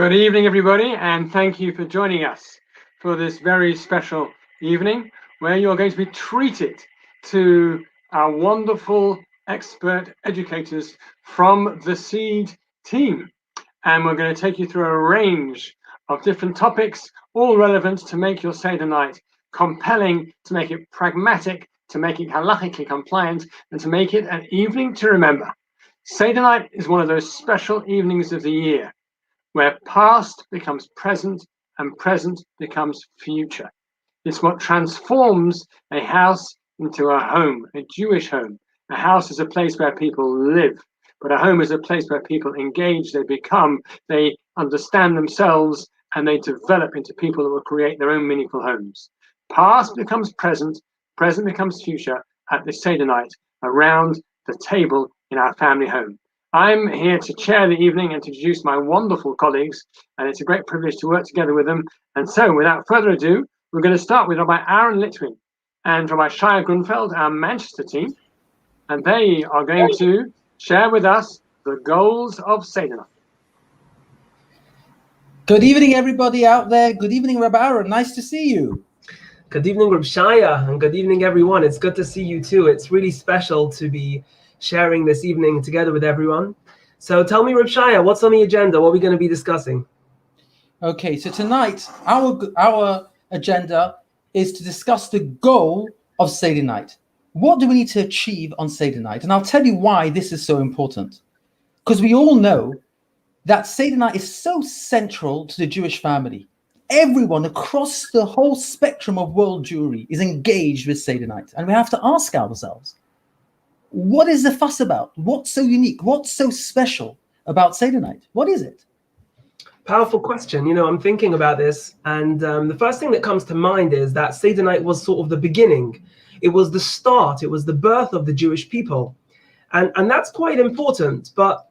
Good evening, everybody, and thank you for joining us for this very special evening where you're going to be treated to our wonderful expert educators from the SEED team. And we're going to take you through a range of different topics, all relevant to make your Seder night compelling, to make it pragmatic, to make it halachically compliant, and to make it an evening to remember. Seder night is one of those special evenings of the year where past becomes present and present becomes future. It's what transforms a house into a home, a Jewish home. A house is a place where people live, but a home is a place where people engage, they become, they understand themselves, and they develop into people that will create their own meaningful homes. Past becomes present, present becomes future at this Seder night around the table in our family home. I'm here to chair the evening and to introduce my wonderful colleagues, and it's a great privilege to work together with them. And so, without further ado, we're going to start with Rabbi Aaron Litwin and Rabbi Shia Grunfeld, our Manchester team, and they are going to share with us the goals of Seder night. Good evening, everybody out there. Good evening, Rabbi Aaron. Nice to see you. Good evening, Rabbi Shia, and good evening, everyone. It's good to see you too. It's really special to be sharing this evening together with everyone. So tell me, Rabbi Shia, what's on the agenda? What are we going to be discussing? Okay, so tonight, our agenda is to discuss the goal of Seder night. What do we need to achieve on Seder night? And I'll tell you why this is so important. Because we all know that Seder night is so central to the Jewish family. Everyone across the whole spectrum of world Jewry is engaged with Seder night. And we have to ask ourselves, what is the fuss about? What's so unique? What's so special about Seder night? What is it? Powerful question. You know, I'm thinking about this, and the first thing that comes to mind is that Seder night was sort of the beginning. It was the start. It was the birth of the Jewish people. And that's quite important. But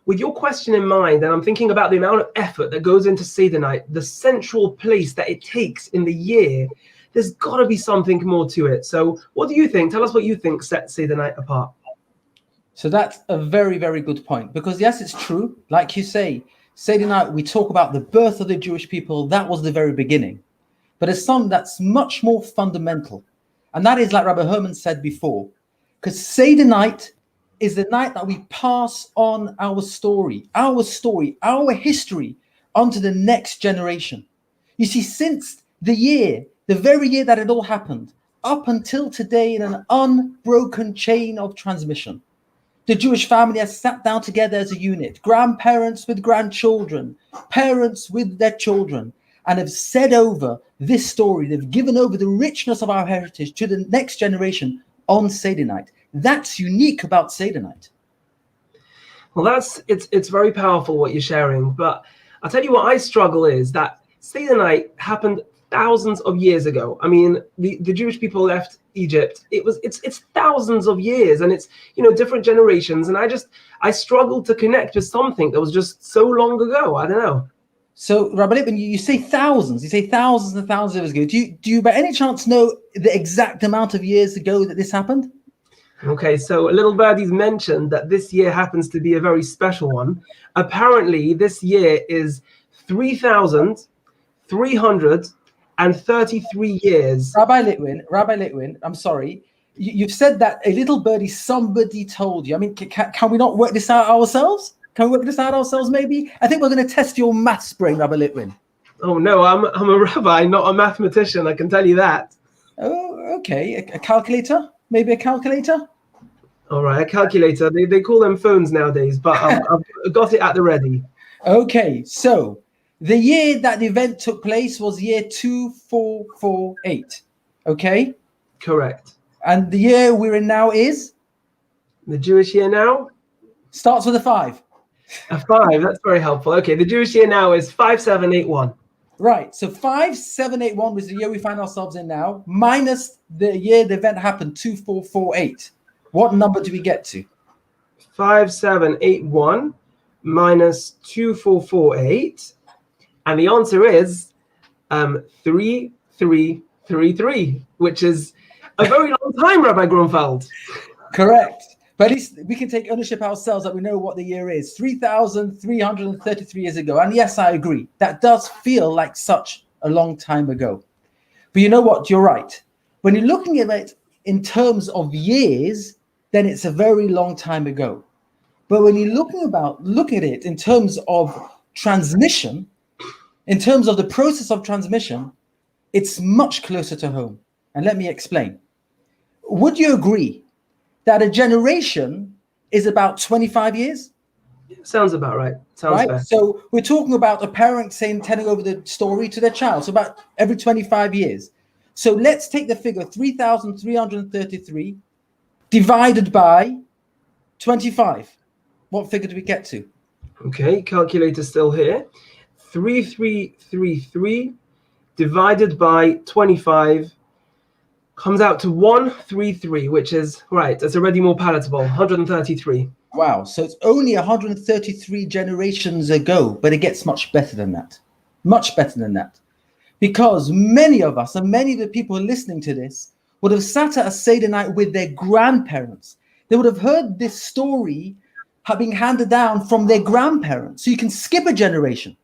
with your question in mind, and I'm thinking about the amount of effort that goes into Seder night, the central place that it takes in the year, there's got to be something more to it. So what do you think? Tell us what you think sets Seder night apart. So that's a very, very good point. Because yes, it's true. Like you say, Seder night, we talk about the birth of the Jewish people. That was the very beginning. But there's something that's much more fundamental. And that is, like Rabbi Herman said before, because Seder night is the night that we pass on our story, our history onto the next generation. You see, since the very year that it all happened, up until today, in an unbroken chain of transmission, the Jewish family has sat down together as a unit, grandparents with grandchildren, parents with their children, and have said over this story. They've given over the richness of our heritage to the next generation on Seder night. That's unique about Seder night. Well, it's very powerful what you're sharing, but I'll tell you what I struggle is that Seder night happened thousands of years ago. I mean, the Jewish people left Egypt. It's thousands of years, and it's, you know, different generations. And I struggled to connect with something that was just so long ago. I don't know. So, Rabbi Lippman, you say thousands. You say thousands and thousands of years ago. Do you by any chance know the exact amount of years ago that this happened? Okay, so Little Birdie's mentioned that this year happens to be a very special one. Apparently, this year is 3,333 years. Rabbi Litwin, I'm sorry. You've said that a little birdie, somebody told you. I mean, can we not work this out ourselves? Can we work this out ourselves, maybe? I think we're going to test your maths brain, Rabbi Litwin. Oh, no, I'm a rabbi, not a mathematician, I can tell you that. Oh, okay. A calculator? Maybe a calculator? All right, a calculator. They call them phones nowadays, but I've got it at the ready. Okay, so the year that the event took place was year 2448. Okay? Correct. And the year we're in now is? The Jewish year now? Starts with a 5. A 5, that's very helpful. Okay, the Jewish year now is 5781. Right, so 5781 was the year we find ourselves in now, minus the year the event happened, 2448. What number do we get to? 5781 minus 2448. And the answer is 3333, which is a very long time, Rabbi Grunfeld. Correct. But at least we can take ownership ourselves that we know what the year is. 3,333 years ago. And yes, I agree. That does feel like such a long time ago. But you know what? You're right. When you're looking at it in terms of years, then it's a very long time ago. But when you're looking at it in terms of transmission, in terms of the process of transmission, it's much closer to home. And let me explain. Would you agree that a generation is about 25 years? Sounds about right. Sounds right? fair. So we're talking about a parent telling over the story to their child. So about every 25 years. So let's take the figure 3,333 divided by 25. What figure do we get to? Okay, calculator still here. 3,333 divided by 25 comes out to 133, which is, right, it's already more palatable, 133. Wow, so it's only 133 generations ago, but it gets much better than that. Much better than that. Because many of us and many of the people listening to this would have sat at a Seder night with their grandparents. They would have heard this story being handed down from their grandparents. So you can skip a generation.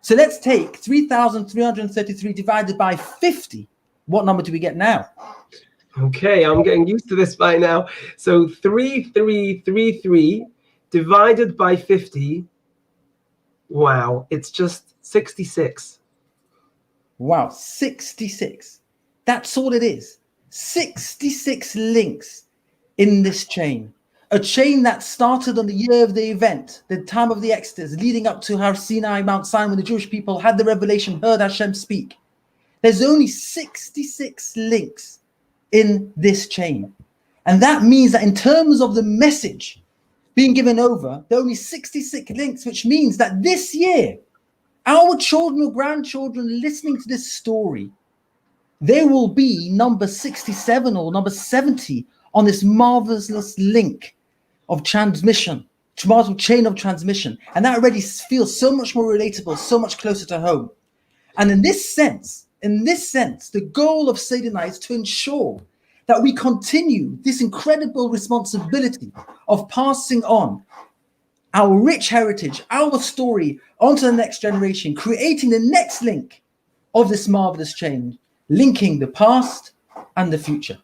So let's take 3,333 divided by 50. What number do we get now? Okay, I'm getting used to this by now. So 3,333 divided by 50. Wow, it's just 66. Wow, 66. That's all it is. 66 links in this chain. A chain that started on the year of the event, the time of the Exodus, leading up to Har Sinai, Mount Sinai, when the Jewish people had the revelation, heard Hashem speak. There's only 66 links in this chain. And that means that in terms of the message being given over, there are only 66 links, which means that this year, our children or grandchildren listening to this story, they will be number 67 or number 70 on this marvelous link of transmission, marvelous chain of transmission. And that already feels so much more relatable, so much closer to home. And in this sense, the goal of Seder night is to ensure that we continue this incredible responsibility of passing on our rich heritage, our story onto the next generation, creating the next link of this marvelous chain, linking the past and the future.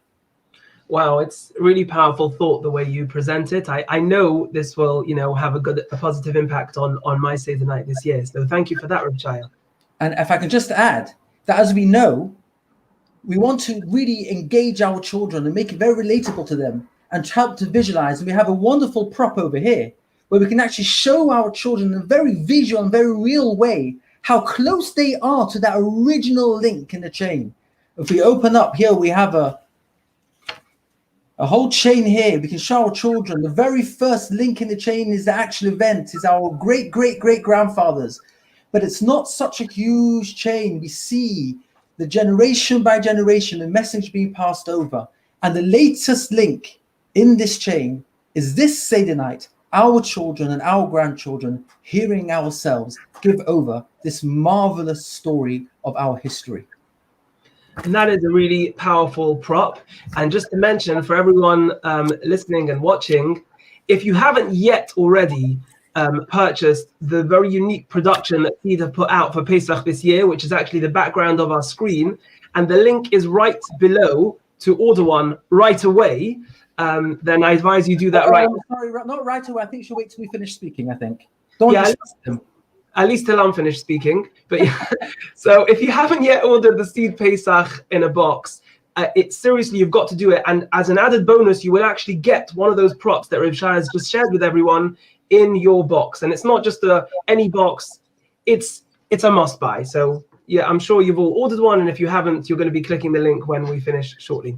Wow, it's really powerful thought the way you present it. I know this will, have a positive impact on my Seder night this year. So thank you for that, Reb Shaya. And if I can just add that, as we know, we want to really engage our children and make it very relatable to them and help to visualize. And we have a wonderful prop over here where we can actually show our children in a very visual and very real way how close they are to that original link in the chain. If we open up here, we have a whole chain here. We can show our children the very first link in the chain is the actual event, is our great-great-great-grandfathers. But it's not such a huge chain. We see the generation by generation, the message being passed over. And the latest link in this chain is this Seder night, our children and our grandchildren hearing ourselves give over this marvelous story of our history. And that is a really powerful prop. And just to mention for everyone listening and watching, if you haven't yet already purchased the very unique production that Seder put out for Pesach this year, which is actually the background of our screen, and the link is right below to order one right away, then I advise you do that right. Sorry, not right away. I think you should wait till we finish speaking, I think. Don't at least till I'm finished speaking. But yeah, so if you haven't yet ordered the Seed Pesach in a box, it's seriously, you've got to do it. And as an added bonus, you will actually get one of those props that Reb Shaya has just shared with everyone in your box. And it's not just any box, it's a must buy. So yeah, I'm sure you've all ordered one. And if you haven't, you're going to be clicking the link when we finish shortly.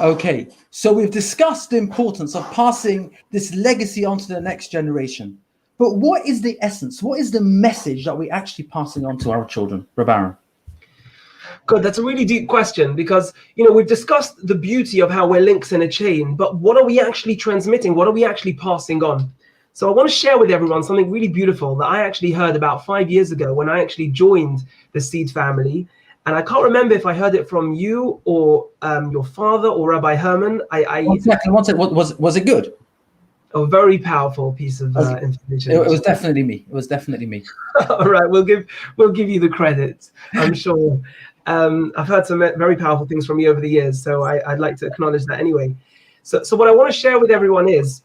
Okay, so we've discussed the importance of passing this legacy on to the next generation. But what is the essence? What is the message that we're actually passing on to our children, Reb Aaron? Good, that's a really deep question because, we've discussed the beauty of how we're links in a chain, but what are we actually transmitting? What are we actually passing on? So I want to share with everyone something really beautiful that I actually heard about 5 years ago when I actually joined the Seed family. And I can't remember if I heard it from you or your father or Rabbi Herman. One second. Was it good? A very powerful piece of information. It was definitely me. It was definitely me. All right, we'll give you the credit. I'm sure. I've heard some very powerful things from you over the years, so I'd like to acknowledge that anyway. So what I want to share with everyone is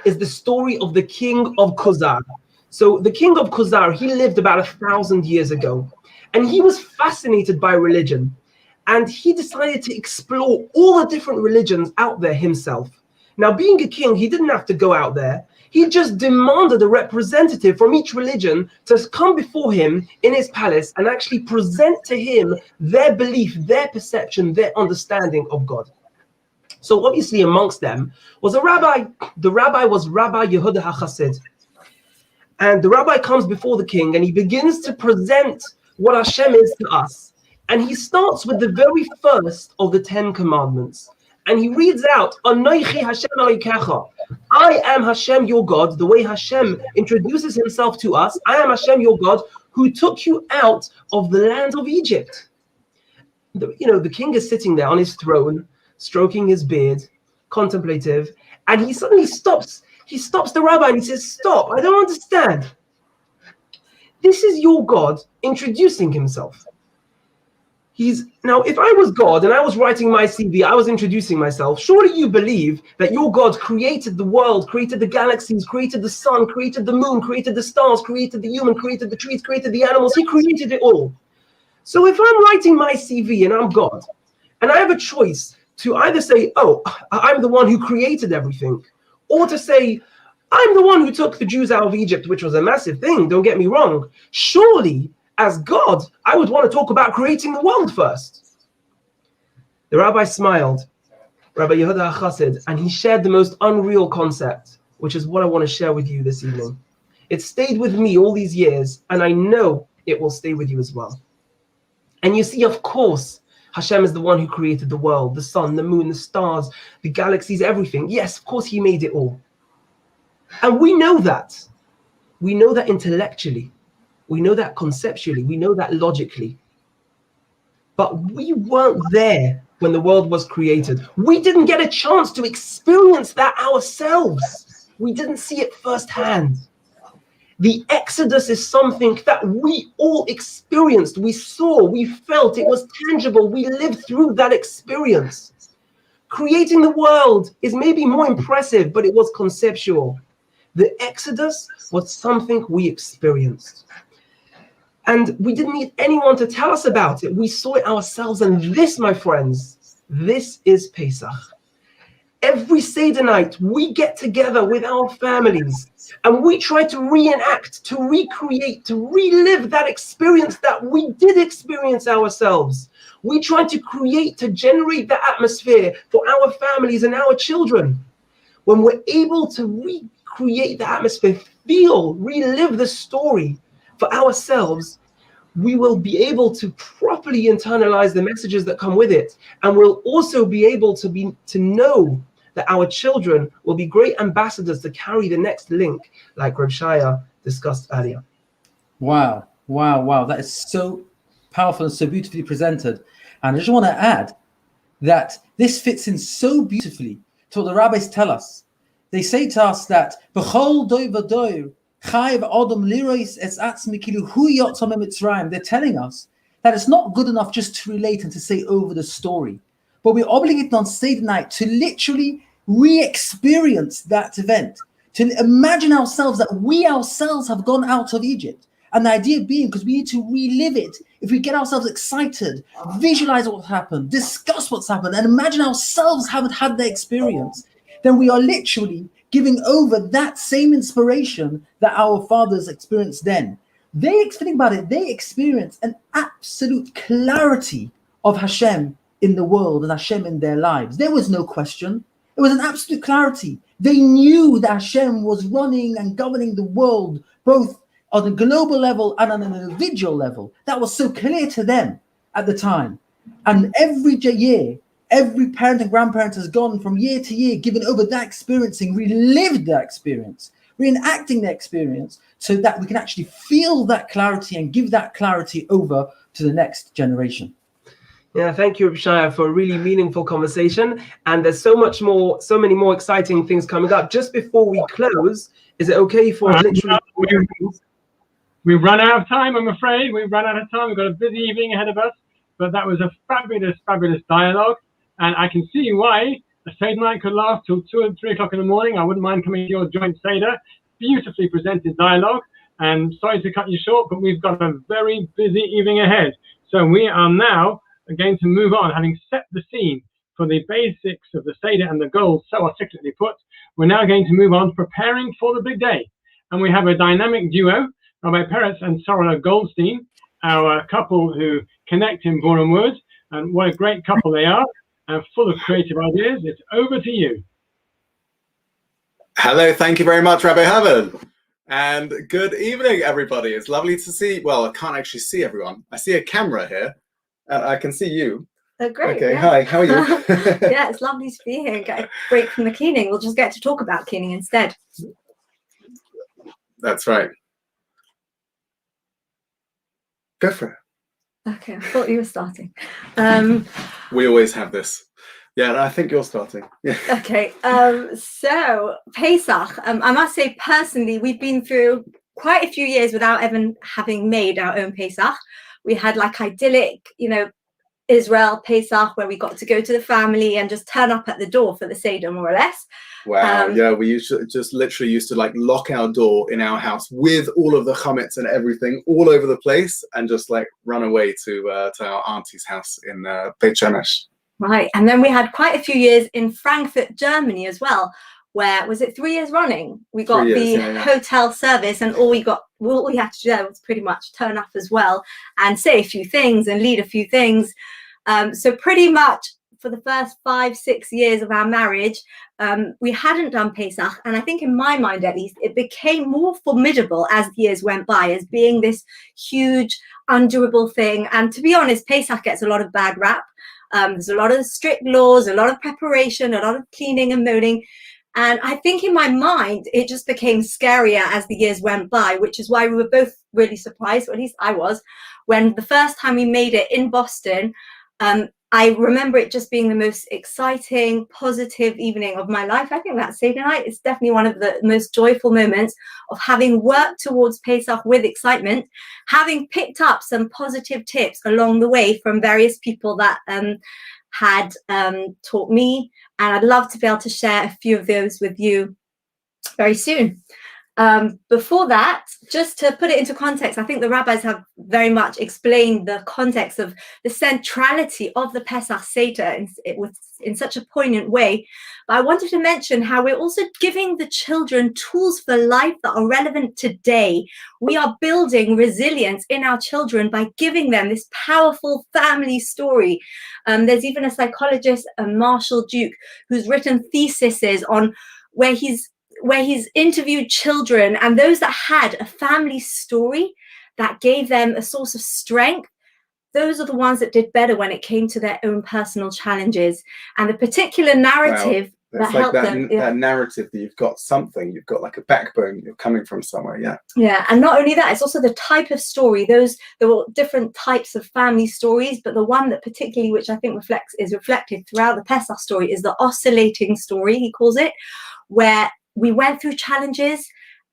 the story of the king of Khuzar. So the king of Khuzar, he lived about 1,000 years ago, and he was fascinated by religion, and he decided to explore all the different religions out there himself. Now, being a king, he didn't have to go out there. He just demanded a representative from each religion to come before him in his palace and actually present to him their belief, their perception, their understanding of God. So obviously amongst them was a rabbi. The rabbi was Rabbi Yehuda HaChassid. And the rabbi comes before the king and he begins to present what Hashem is to us. And he starts with the very first of the 10 commandments. And he reads out, Anochi Hashem Elokecha. I am Hashem your God. The way Hashem introduces himself to us, I am Hashem your God who took you out of the land of Egypt. The king is sitting there on his throne, stroking his beard, contemplative, and he suddenly stops. He stops the rabbi and he says, stop, I don't understand. This is your God introducing himself. Now, if I was God and I was writing my CV, I was introducing myself, surely you believe that your God created the world, created the galaxies, created the sun, created the moon, created the stars, created the human, created the trees, created the animals. He created it all. So if I'm writing my CV and I'm God, and I have a choice to either say, oh, I'm the one who created everything, or to say, I'm the one who took the Jews out of Egypt, which was a massive thing, don't get me wrong. Surely, as God, I would want to talk about creating the world first. The rabbi smiled, Rabbi Yehuda HaChassid, and he shared the most unreal concept, which is what I want to share with you this evening. It stayed with me all these years, and I know it will stay with you as well. And you see, of course, Hashem is the one who created the world, the sun, the moon, the stars, the galaxies, everything. Yes, of course, he made it all. And we know that. We know that intellectually. We know that conceptually. We know that logically. But we weren't there when the world was created. We didn't get a chance to experience that ourselves. We didn't see it firsthand. The Exodus is something that we all experienced. We saw, we felt, it was tangible. We lived through that experience. Creating the world is maybe more impressive, but it was conceptual. The Exodus was something we experienced. And we didn't need anyone to tell us about it. We saw it ourselves. And this, my friends, this is Pesach. Every Seder night, we get together with our families and we try to reenact, to recreate, to relive that experience that we did experience ourselves. We try to create, to generate the atmosphere for our families and our children. When we're able to recreate the atmosphere, relive the story for ourselves, we will be able to properly internalize the messages that come with it. And we'll also be able to know that our children will be great ambassadors to carry the next link, like Reb Shaya discussed earlier. Wow. That is so powerful and so beautifully presented. And I just want to add that this fits in so beautifully to what the rabbis tell us. They say to us that B'chol doi v'doi they're telling us that it's not good enough just to relate and to say over the story, but we're obligated on Seder night to literally re-experience that event, to imagine ourselves that we ourselves have gone out of Egypt. And the idea being, because we need to relive it, if we get ourselves excited, visualize what happened, discuss what's happened, and imagine ourselves haven't had the experience, then we are literally giving over that same inspiration that our fathers experienced then. Think about it, they experienced an absolute clarity of Hashem in the world and Hashem in their lives. There was no question. It was an absolute clarity. They knew that Hashem was running and governing the world, both on a global level and on an individual level. That was so clear to them at the time. And every year, every parent and grandparent has gone from year to year, given over that experiencing, relived that experience, reenacting the experience, so that we can actually feel that clarity and give that clarity over to the next generation. Yeah, thank you, Shia, for a really meaningful conversation. And there's so many more exciting things coming up. Just before we close, is it okay for literally... We've run out of time, I'm afraid. We've run out of time. We've got a busy evening ahead of us. But that was a fabulous, fabulous dialogue. And I can see why a Seder night could last till 2 and 3 o'clock in the morning. I wouldn't mind coming to your joint Seder. Beautifully presented dialogue. And sorry to cut you short, but we've got a very busy evening ahead. So we are now going to move on, having set the scene for the basics of the Seder and the goals so articulately put. We're now going to move on, preparing for the big day. And we have a dynamic duo, Rabbi Peretz and Sorella Goldstein, our couple who connect in Boreham Wood. And what a great couple they are, and full of creative ideas. It's over to you. Hello, thank you very much, Rabbi Haven. And good evening, everybody. It's lovely to see, well, I can't actually see everyone. I see a camera here, and I can see you. Oh, great. Okay, yeah. Hi, how are you? Yeah, it's lovely to be here. Get a break from the cleaning. We'll just get to talk about cleaning instead. That's right. Go for it. Okay, I thought you were starting. We always have this. Yeah, and I think you're starting. Yeah. Okay, so Pesach, I must say personally, we've been through quite a few years without even having made our own Pesach. We had like idyllic, Israel Pesach, where we got to go to the family and just turn up at the door for the Seder, more or less. Wow, yeah, we used to like lock our door in our house with all of the chametz and everything all over the place, and just like run away to our auntie's house in Beit Shemesh. Right, and then we had quite a few years in Frankfurt, Germany as well, where, was it 3 years running? We got the hotel service, and all we had to do there was pretty much turn up as well and say a few things and lead a few things. So pretty much for the first 5-6 years of our marriage, we hadn't done Pesach, and I think in my mind at least, it became more formidable as the years went by as being this huge, undoable thing. And to be honest, Pesach gets a lot of bad rap. There's a lot of strict laws, a lot of preparation, a lot of cleaning and moaning. And I think in my mind, it just became scarier as the years went by, which is why we were both really surprised, or at least I was, when the first time we made it in Boston. I remember it just being the most exciting, positive evening of my life. I think that Seder night is definitely one of the most joyful moments of having worked towards Pesach with excitement, having picked up some positive tips along the way from various people that had taught me. And I'd love to be able to share a few of those with you very soon. Before that, just to put it into context, I think the rabbis have very much explained the context of the centrality of the Pesach Seder in such a poignant way. But I wanted to mention how we're also giving the children tools for life that are relevant today. We are building resilience in our children by giving them this powerful family story. There's even a psychologist, Marshall Duke, who's written theses on where he's interviewed children and those that had a family story that gave them a source of strength. Those are the ones that did better when it came to their own personal challenges. And the particular narrative that helped them. That narrative that you've got something, you've got like a backbone, you're coming from somewhere. Yeah. Yeah. And not only that, it's also the type of story. There were different types of family stories, but the one that particularly, which I think is reflected throughout the Pesach story, is the oscillating story, he calls it, where we went through challenges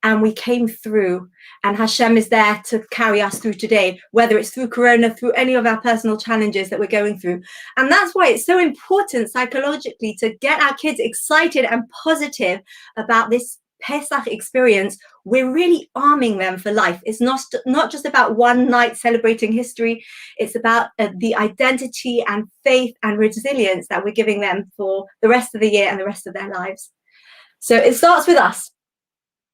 and we came through, and Hashem is there to carry us through today, whether it's through Corona, through any of our personal challenges that we're going through. And that's why it's so important psychologically to get our kids excited and positive about this Pesach experience. We're really arming them for life. It's not just about one night celebrating history. It's about the identity and faith and resilience that we're giving them for the rest of the year and the rest of their lives. So it starts with us.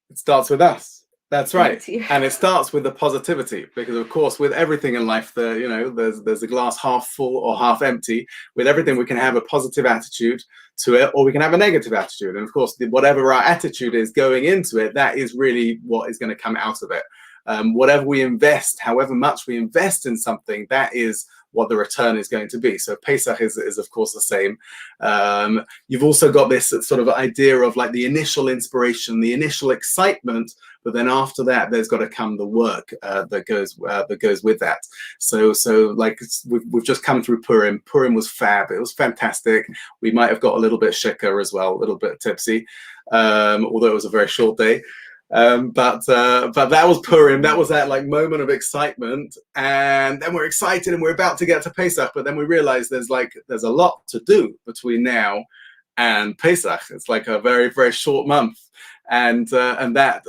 It starts with us. That's right. And it starts with the positivity, because of course, with everything in life, there's a glass half full or half empty. With everything, we can have a positive attitude to it, or we can have a negative attitude. And of course, whatever our attitude is going into it, that is really what is going to come out of it. Whatever we invest, however much we invest in something, that is what the return is going to be. So Pesach is of course the same. You've also got this sort of idea of like the initial inspiration, the initial excitement but then after that, there's got to come the work that goes with that. So like we've just come through Purim. Purim was fab. It was fantastic. We might have got a little bit shikar as well, a little bit tipsy, although it was a very short day. But that was Purim. That was that like moment of excitement, and then we're excited and we're about to get to Pesach, but then we realize there's a lot to do between now and Pesach. It's like a very, very short month, and that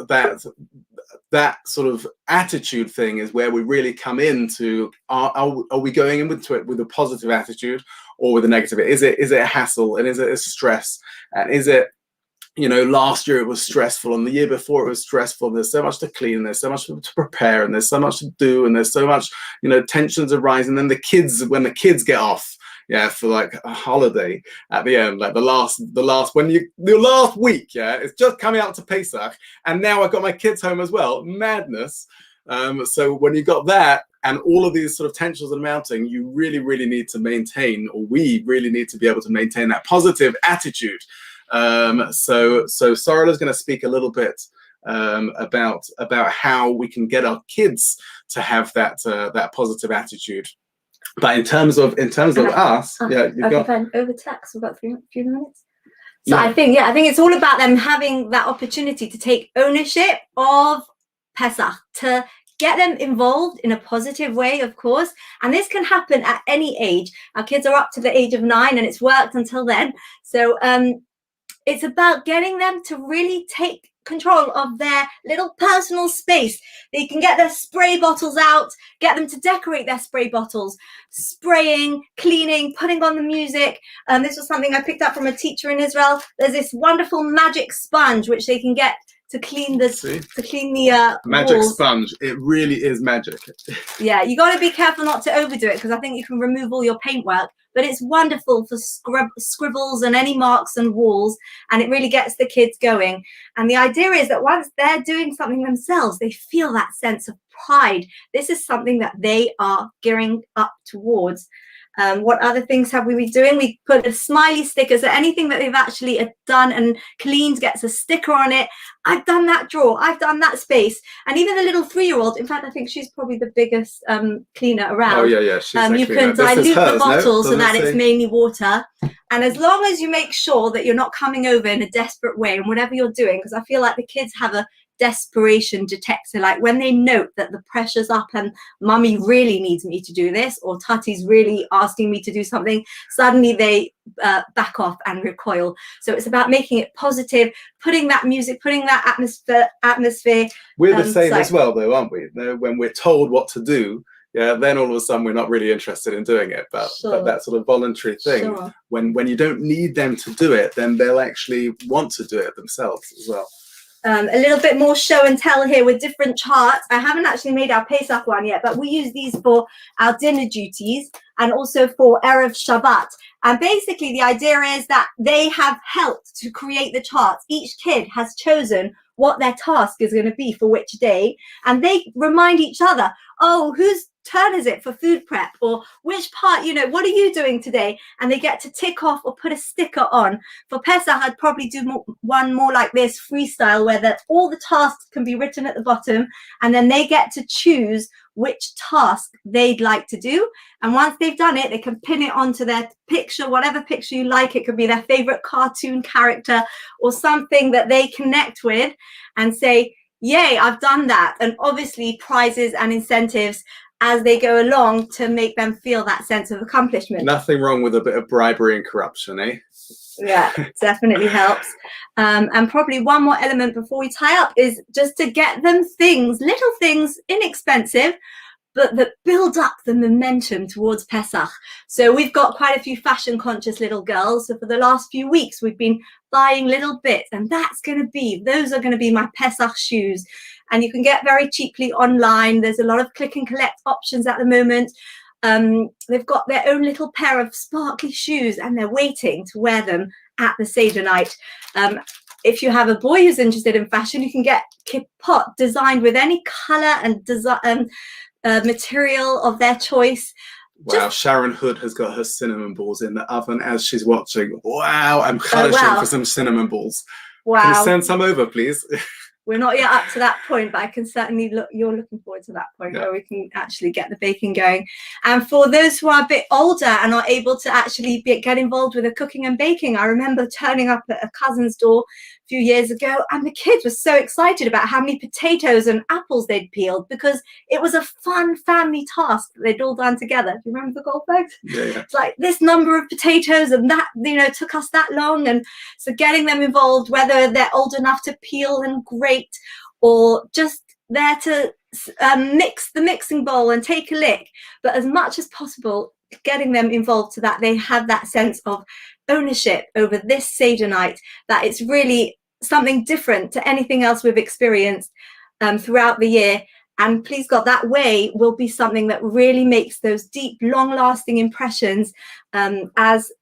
sort of attitude thing is where we really come into are we going into it with a positive attitude or with a negative? Is it a hassle, and is it a stress, and is it, you know, last year it was stressful and the year before it was stressful, and there's so much to clean, and there's so much to prepare, and there's so much to do, and there's so much, you know, tensions arise, and then when the kids get off, for like a holiday at the end, like the last week, it's just coming out to Pesach, and now I've got my kids home as well. Madness. So when you got that and all of these sort of tensions are mounting, you really, really need to maintain, or we really need to be able to maintain that positive attitude. So Sorrel is going to speak a little bit about how we can get our kids to have that positive attitude. But in terms of us, you've got over text. We've got a few minutes. So I think it's all about them having that opportunity to take ownership of Pesach, to get them involved in a positive way, of course. And this can happen at any age. Our kids are up to the age of 9, and it's worked until then. So it's about getting them to really take control of their little personal space. They can get their spray bottles out, get them to decorate their spray bottles, spraying, cleaning, putting on the music. This was something I picked up from a teacher in Israel. There's this wonderful magic sponge which they can get to clean the magic walls. Sponge. It really is magic. Yeah, you got to be careful not to overdo it, because I think you can remove all your paintwork, but it's wonderful for scribbles and any marks on walls, and it really gets the kids going. And the idea is that once they're doing something themselves, they feel that sense of pride. This is something that they are gearing up towards. What other things have we been doing? We put a smiley sticker, so anything that they've actually done and cleaned gets a sticker on it. I've done that drawer, I've done that space. And even the little 3-year-old, in fact, I think she's probably the biggest cleaner around. Oh yeah, she's you can dilute the bottle so that it's mainly water. And as long as you make sure that you're not coming over in a desperate way and whatever you're doing, because I feel like the kids have a desperation detector, like when they note that the pressure's up and mummy really needs me to do this, or Tati's really asking me to do something, suddenly they back off and recoil. So it's about making it positive, putting that music, putting that atmosphere. We're the same as well, though, aren't we? When we're told what to do, then all of a sudden we're not really interested in doing it. But that sort of voluntary thing, when you don't need them to do it, then they'll actually want to do it themselves as well. A little bit more show and tell here with different charts. I haven't actually made our Pesach one yet, but we use these for our dinner duties and also for Erev Shabbat. And basically the idea is that they have helped to create the charts. Each kid has chosen what their task is going to be for which day, and they remind each other, oh, whose turn is it for food prep, or which part, what are you doing today? And they get to tick off or put a sticker on. For Pesach, I'd probably do one more like this, freestyle, where all the tasks can be written at the bottom, and then they get to choose which task they'd like to do. And once they've done it, they can pin it onto their picture, whatever picture you like. It could be their favorite cartoon character or something that they connect with, and say, yay, I've done that. And obviously prizes and incentives as they go along to make them feel that sense of accomplishment. Nothing wrong with a bit of bribery and corruption, eh? Yeah, definitely helps. And probably one more element before we tie up is just to get them things, little things, inexpensive, but that build up the momentum towards Pesach. So we've got quite a few fashion conscious little girls. So for the last few weeks, we've been buying little bits, and those are going to be my Pesach shoes. And you can get very cheaply online. There's a lot of click and collect options at the moment. They've got their own little pair of sparkly shoes, and they're waiting to wear them at the Seder night. If you have a boy who's interested in fashion, you can get kippot designed with any color and material of their choice. Wow, Sharon Hood has got her cinnamon balls in the oven as she's watching. Wow, I'm charishing for some cinnamon balls. Wow. Can you send some over, please? we're not yet up to that point, but I can certainly you're looking forward to that point where we can actually get the baking going. And for those who are a bit older and are able to actually get involved with the cooking and baking, I remember turning up at a cousin's door a few years ago, and the kids were so excited about how many potatoes and apples they'd peeled, because it was a fun family task that they'd all done together. Do you remember the Goldbergs? Yeah. It's like this number of potatoes, and that, you know, took us that long. And so getting them involved, whether they're old enough to peel and grate or just there to mix the mixing bowl and take a lick, but as much as possible getting them involved so that they have that sense of ownership over this Seder night, that it's really something different to anything else we've experienced throughout the year. And please God, that way will be something that really makes those deep, long-lasting impressions, as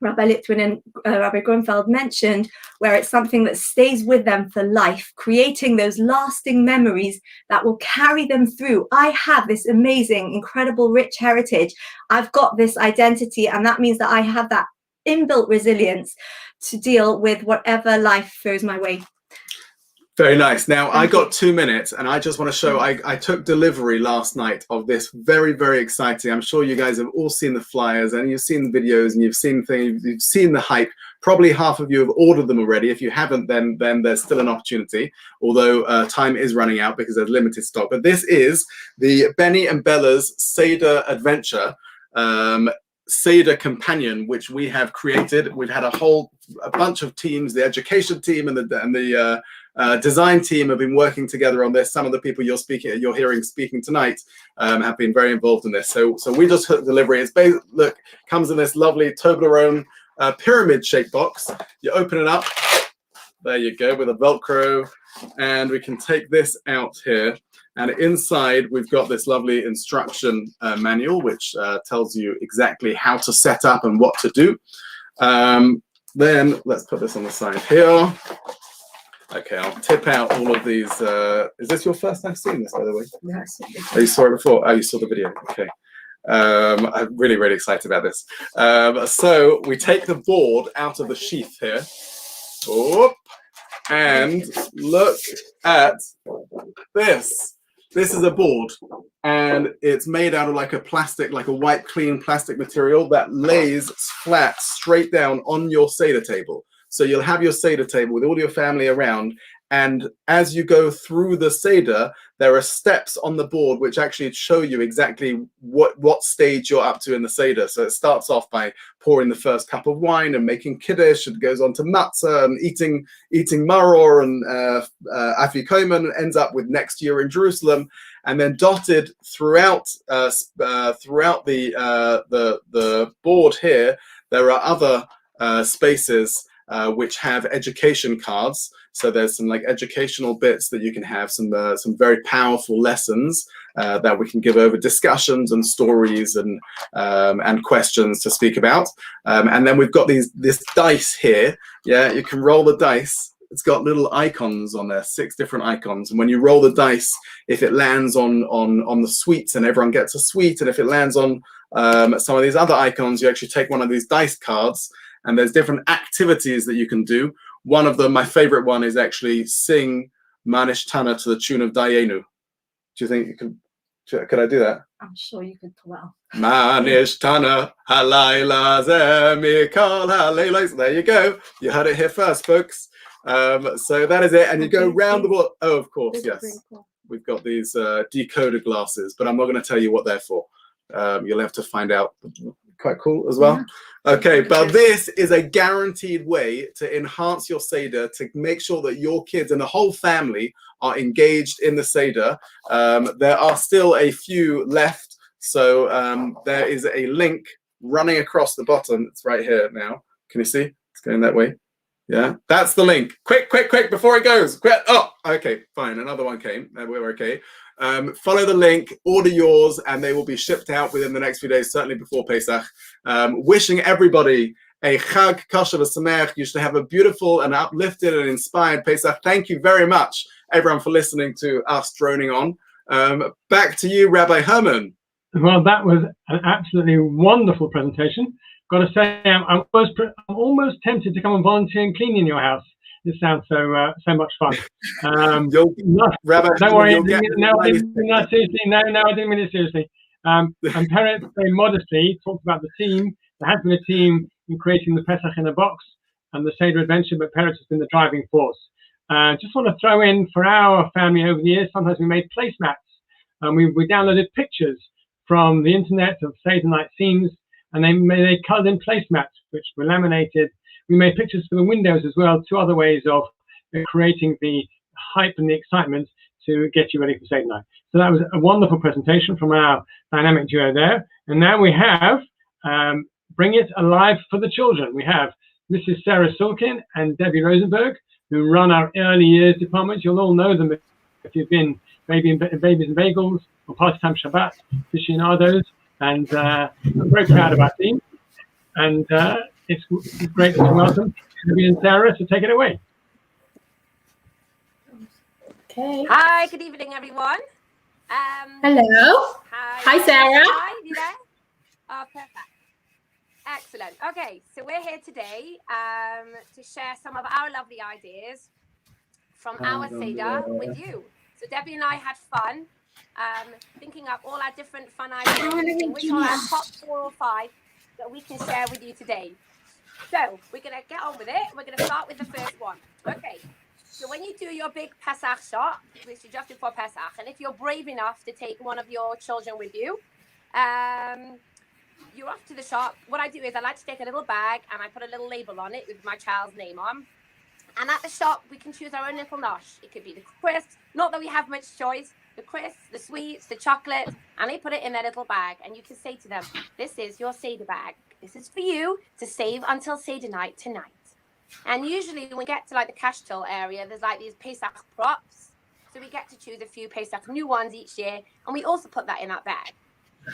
Rabbi Litwin and Rabbi Grunfeld mentioned, where it's something that stays with them for life, creating those lasting memories that will carry them through. I have this amazing, incredible, rich heritage. I've got this identity, and that means that I have that inbuilt resilience to deal with whatever life throws my way. Very nice. Now, I got 2 minutes, and I just want to show, I took delivery last night of this very, very exciting. I'm sure you guys have all seen the flyers, and you've seen the videos, and you've seen things, you've seen the hype. Probably half of you have ordered them already. If you haven't, then there's still an opportunity, although time is running out because there's limited stock. But this is the Benny and Bella's Seder Adventure, Seder Companion, which we have created. We've had a bunch of teams, the education team and the design team have been working together on this. Some of the people you're hearing speaking tonight have been very involved in this. So we just took delivery. It's look, comes in this lovely Toblerone pyramid-shaped box. You open it up. There you go, with a Velcro, and we can take this out here. And inside, we've got this lovely instruction manual, which tells you exactly how to set up and what to do. Then let's put this on the side here. Okay, I'll tip out all of these. Is this your first time seeing this, by the way? Yes. Oh, you saw it before? Oh, you saw the video. Okay. I'm really, really excited about this. So we take the board out of the sheath here. Oh, and look at this. This is a board, and it's made out of like a plastic, like a white, clean plastic material that lays flat, straight down on your Seder table. So you'll have your Seder table with all your family around, and as you go through the Seder, there are steps on the board which actually show you exactly what stage you're up to in the Seder. So it starts off by pouring the first cup of wine and making Kiddush, and goes on to matzah and eating maror and afikomen, and ends up with next year in Jerusalem. And then dotted throughout the board here, there are other spaces which have education cards. So there's some like educational bits that you can have, some very powerful lessons that we can give over discussions and stories and questions to speak about. And then we've got this dice here. Yeah, you can roll the dice. It's got little icons on there, 6 different icons. And when you roll the dice, if it lands on the sweets, and everyone gets a sweet, and if it lands on some of these other icons, you actually take one of these dice cards. And there's different activities that you can do. One of them, my favorite one, is actually sing Manish Tana to the tune of Dayenu. Do you think you could I do that? I'm sure you could pull out. Manish Tana, halayla zemikal halayla. There you go. You heard it here first, folks. So that is it. And you go round the board. Oh, of course, yes. We've got these decoder glasses, but I'm not going to tell you what they're for. You'll have to find out. Quite cool as well. Yeah. Okay, but this is a guaranteed way to enhance your Seder, to make sure that your kids and the whole family are engaged in the Seder. There are still a few left, so there is a link running across the bottom. It's right here now. Can you see? It's going that way. Yeah, that's the link. Quick, before it goes. Quick. Oh, okay, fine. Another one came. We're okay. Follow the link, order yours, and they will be shipped out within the next few days, certainly before Pesach. Wishing everybody a Chag Kosher v'Sameach. You should have a beautiful and uplifted and inspired Pesach. Thank you very much, everyone, for listening to us droning on. Back to you, Rabbi Herman. Well, that was an absolutely wonderful presentation. Got to say, I'm almost tempted to come and volunteer and clean in your house. This sounds so much fun. Rabbi, don't worry. I didn't mean that seriously. No, I didn't mean it seriously. And parents very modestly talked about the team. There has been a team in creating the Pesach in a box and the Seder adventure, but parents has been the driving force. Just want to throw in for our family over the years, sometimes we made placemats. And we downloaded pictures from the internet of Seder night scenes, and they coloured in placemats, which were laminated. We made pictures for the windows as well, 2 other ways of creating the hype and the excitement to get you ready for Seder night. So that was a wonderful presentation from our dynamic duo there. And now we have Bring It Alive for the Children. We have Mrs. Sarah Silkin and Debbie Rosenberg, who run our early years department. You'll all know them if you've been Babies and Bagels or Party Time Shabbat aficionados. And I'm very proud of our team. And it's great to welcome Debbie and Sarah, so take it away. Okay. Hi, good evening, everyone. Hello. Hi, Sarah. Hi, you there? Oh, perfect. Excellent. Okay, so we're here today to share some of our lovely ideas from our Seder with you. So Debbie and I had fun thinking up all our different fun ideas, which are our top 4 or 5 that we can share with you today. So we're going to get on with it. We're going to start with the first one. Okay. So when you do your big Pesach shot, which is just before Pesach, and if you're brave enough to take one of your children with you, you're off to the shop. What I do is I like to take a little bag and I put a little label on it with my child's name on. And at the shop, we can choose our own little nosh. It could be the crisps, not that we have much choice, the crisps, the sweets, the chocolate, and they put it in their little bag. And you can say to them, this is your Seder bag. This is for you to save until Seder night tonight. And usually when we get to like the cash till area, there's like these Pesach props. So we get to choose a few Pesach new ones each year. And we also put that in our bag.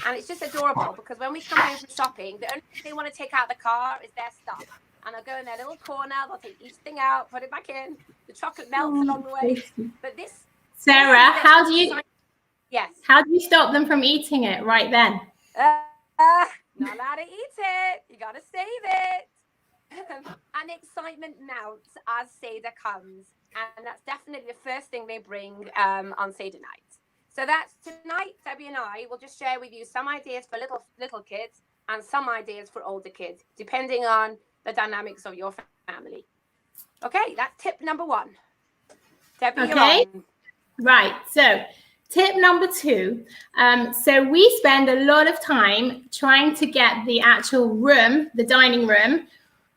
And it's just adorable because when we come home from shopping, the only thing they want to take out of the car is their stuff. And they'll go in their little corner, they'll take each thing out, put it back in. The chocolate melts along the way. But this... Sarah, how do you... Yes. How do you stop them from eating it right then? Not allowed to eat it. You got to save it. And excitement mounts as Seder comes, and that's definitely the first thing they bring on Seder night. So that's tonight. Debbie and I will just share with you some ideas for little kids and some ideas for older kids, depending on the dynamics of your family. Okay, that's tip number 1. Debbie, okay. Right. So tip number 2. So we spend a lot of time trying to get the actual room, the dining room,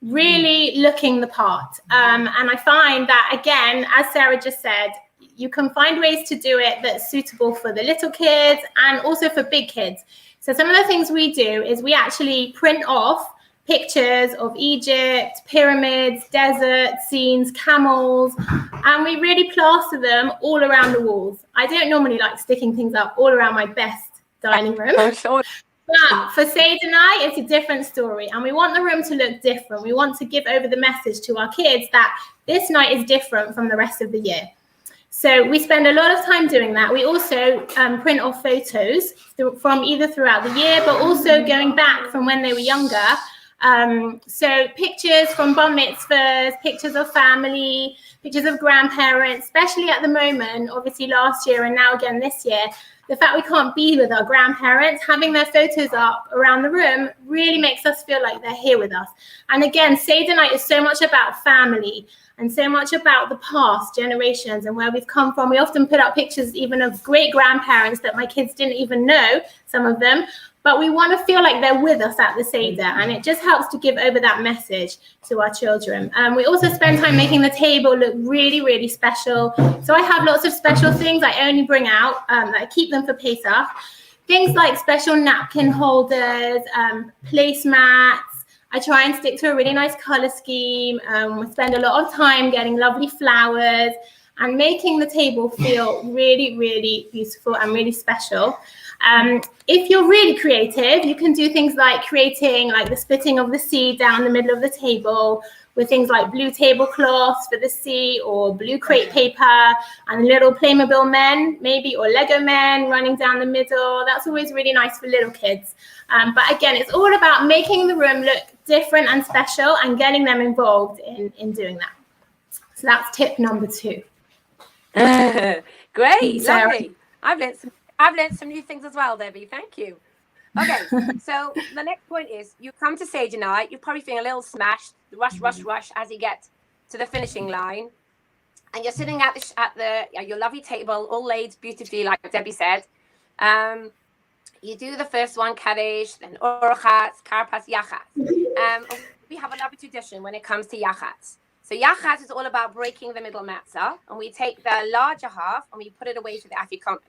really looking the part. And I find that, again, as Sarah just said, you can find ways to do it that's suitable for the little kids and also for big kids. So some of the things we do is we actually print off pictures of Egypt, pyramids, desert scenes, camels, and we really plaster them all around the walls. I don't normally like sticking things up all around my best dining room. Oh, sure. But for Seder night, it's a different story. And we want the room to look different. We want to give over the message to our kids that this night is different from the rest of the year. So we spend a lot of time doing that. We also print off photos from either throughout the year, but also going back from when they were younger. So pictures from bar mitzvahs, pictures of family, pictures of grandparents, especially at the moment, obviously last year and now again this year. The fact we can't be with our grandparents, having their photos up around the room really makes us feel like they're here with us. And again, Seder night is so much about family and so much about the past generations and where we've come from. We often put up pictures even of great grandparents that my kids didn't even know, some of them, but we want to feel like they're with us at the Seder, and it just helps to give over that message to our children. We also spend time making the table look really, really special. So I have lots of special things I only bring out, I keep them for Pesach. Things like special napkin holders, placemats. I try and stick to a really nice color scheme. We spend a lot of time getting lovely flowers and making the table feel really, really beautiful and really special. If you're really creative, you can do things like creating like the splitting of the sea down the middle of the table with things like blue tablecloths for the sea or blue crepe paper and little Playmobil men, maybe, or Lego men running down the middle. That's always really nice for little kids. But again, it's all about making the room look different and special and getting them involved in doing that. So that's tip number 2. Great, Sarah. lovely. I've learned some new things as well, Debbie. Thank you. Okay, so the next point is you come to Seder night. You're probably feeling a little smashed, rush as you get to the finishing line, and you're sitting at your lovely table, all laid beautifully, like Debbie said. You do the first one, Kaddish, then Orchatz, Karpas, Yachatz. We have a lovely tradition when it comes to Yachatz. So Yachatz is all about breaking the middle matzah, and we take the larger half and we put it away for the afikomen.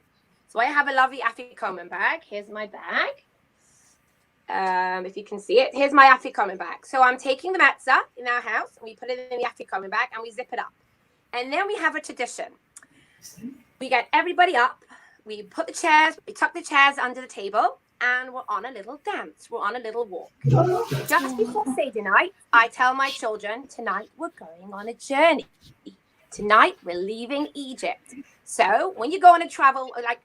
So I have a lovely afikomen bag. Here's my bag. If you can see it, here's my afikomen bag. So I'm taking the matzah in our house and we put it in the afikomen bag and we zip it up. And then we have a tradition. We get everybody up. We tuck the chairs under the table, and we're on a little dance. We're on a little walk. Just before Seder night, I tell my children, tonight we're going on a journey. Tonight we're leaving Egypt. So when you go on a travel, like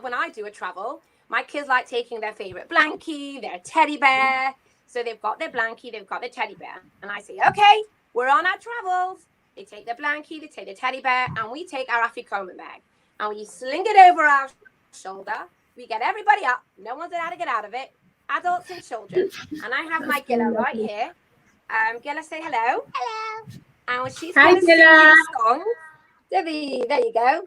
when I do a travel, my kids like taking their favorite blankie, their teddy bear. So they've got their blankie, they've got their teddy bear. And I say, okay, we're on our travels. They take their blankie, they take the teddy bear, and we take our afikomen bag. And we sling it over our shoulder. We get everybody up. No one's allowed to get out of it. Adults and children. And I have my Gilla right here. Gilla, say hello. Hello. And when she's going to sing you the song, Debbie, there you go.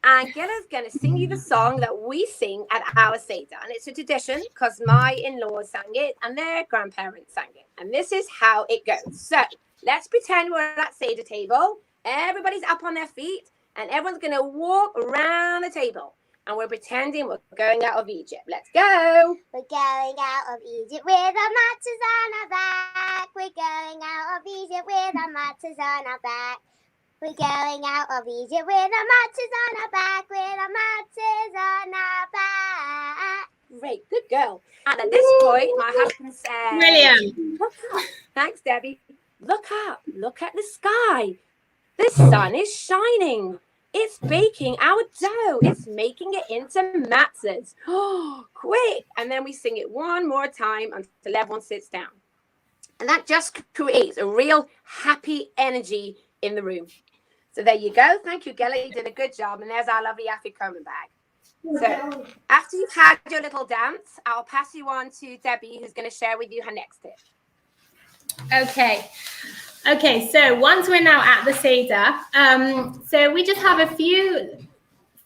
And Gilla's going to sing you the song that we sing at our Seder. And it's a tradition because my in-laws sang it and their grandparents sang it. And this is how it goes. So let's pretend we're at Seder table. Everybody's up on their feet. And everyone's going to walk around the table. And we're pretending we're going out of Egypt. Let's go. We're going out of Egypt with our matzahs on our back. We're going out of Egypt with our matzahs on our back. We're going out of Egypt with our matzahs on our back. With our matzahs on our back. Great, good girl. And at this point, my husband says, Brilliant. Look up. Thanks, Debbie. Look up. Look at the sky. The sun is shining. It's baking our dough. It's making it into matzahs. Oh, quick. And then we sing it one more time until everyone sits down. And that just creates a real happy energy in the room. So there you go. Thank you, Gella. You did a good job. And there's our lovely afikomen bag. So after you've had your little dance, I'll pass you on to Debbie, who's going to share with you her next tip. Okay, so once we're now at the Seder, so we just have a few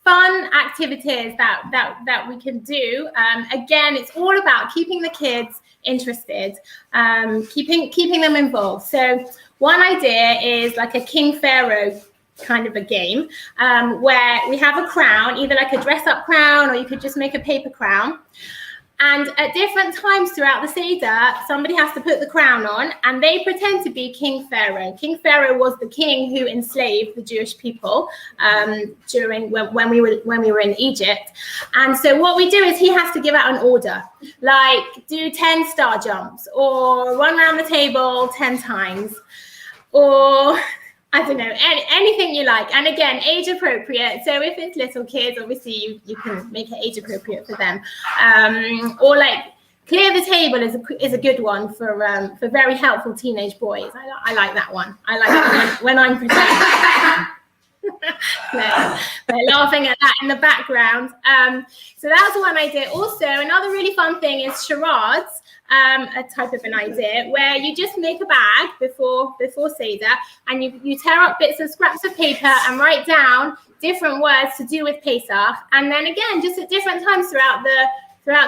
fun activities that we can do. Again, it's all about keeping the kids interested, keeping them involved. So one idea is like a King Pharaoh kind of a game, where we have a crown, either like a dress-up crown, or you could just make a paper crown. And at different times throughout the Seder, somebody has to put the crown on, and they pretend to be King Pharaoh. King Pharaoh was the king who enslaved the Jewish people during when we were in Egypt. And so what we do is he has to give out an order, like do 10 star jumps, or run around the table 10 times, or I don't know, anything you like. And again, age appropriate. So if it's little kids, obviously you can make it age appropriate for them. Or like clear the table is a good one for very helpful teenage boys. I like that one. I like that when I'm presenting. No, they're laughing at that in the background. So that's one idea. Also, another really fun thing is charades. A type of an idea where you just make a bag before Seder, and you tear up bits of scraps of paper and write down different words to do with Pesach, and then again just at different times throughout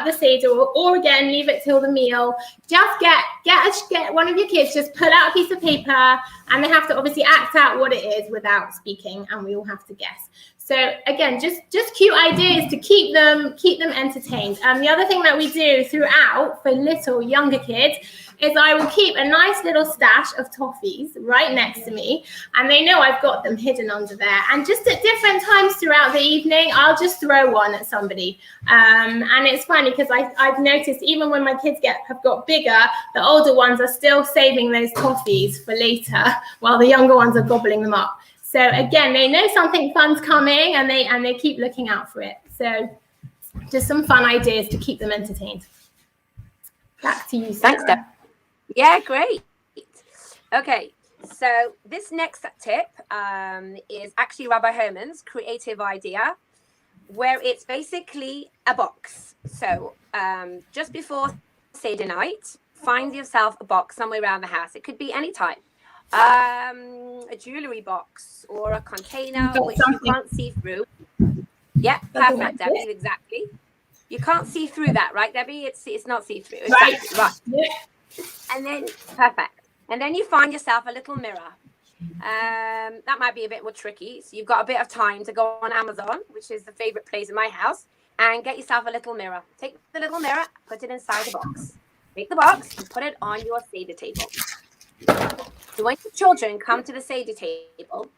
the Seder, or again leave it till the meal. Just get one of your kids, just pull out a piece of paper, and they have to obviously act out what it is without speaking, and we all have to guess. So again, just cute ideas to keep them entertained. The other thing that we do throughout for little younger kids is I will keep a nice little stash of toffees right next to me, and they know I've got them hidden under there. And just at different times throughout the evening, I'll just throw one at somebody. And it's funny because I've noticed even when my kids have got bigger, the older ones are still saving those toffees for later, while the younger ones are gobbling them up. So again, they know something fun's coming, and they keep looking out for it. So just some fun ideas to keep them entertained. Back to you, Sarah. Thanks, Deb. Yeah, great. Okay, So this next tip is actually Rabbi Herman's creative idea, where it's basically a box. So just before Seder night, find yourself a box somewhere around the house. It could be any type. A jewelry box or a container which you can't see through. Yeah, perfect, Debbie, exactly. You can't see through that, right, Debbie? It's not see-through. Exactly. Right. Yeah. And then, perfect. And then you find yourself a little mirror. That might be a bit more tricky. So you've got a bit of time to go on Amazon, which is the favorite place in my house, and get yourself a little mirror. Take the little mirror, put it inside the box. Take the box and put it on your Seder table. So when the children come to the Seder table,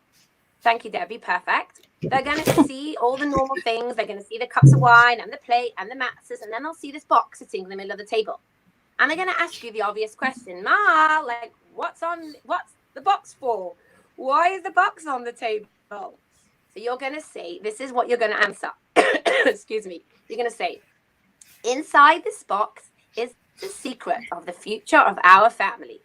thank you, Debbie, perfect. They're going to see all the normal things. They're going to see the cups of wine and the plate and the matzahs, and then they'll see this box sitting in the middle of the table. And they're going to ask you the obvious question, Ma, like, what's the box for? Why is the box on the table? So you're going to say, this is what you're going to answer. Excuse me. You're going to say, inside this box is the secret of the future of our family.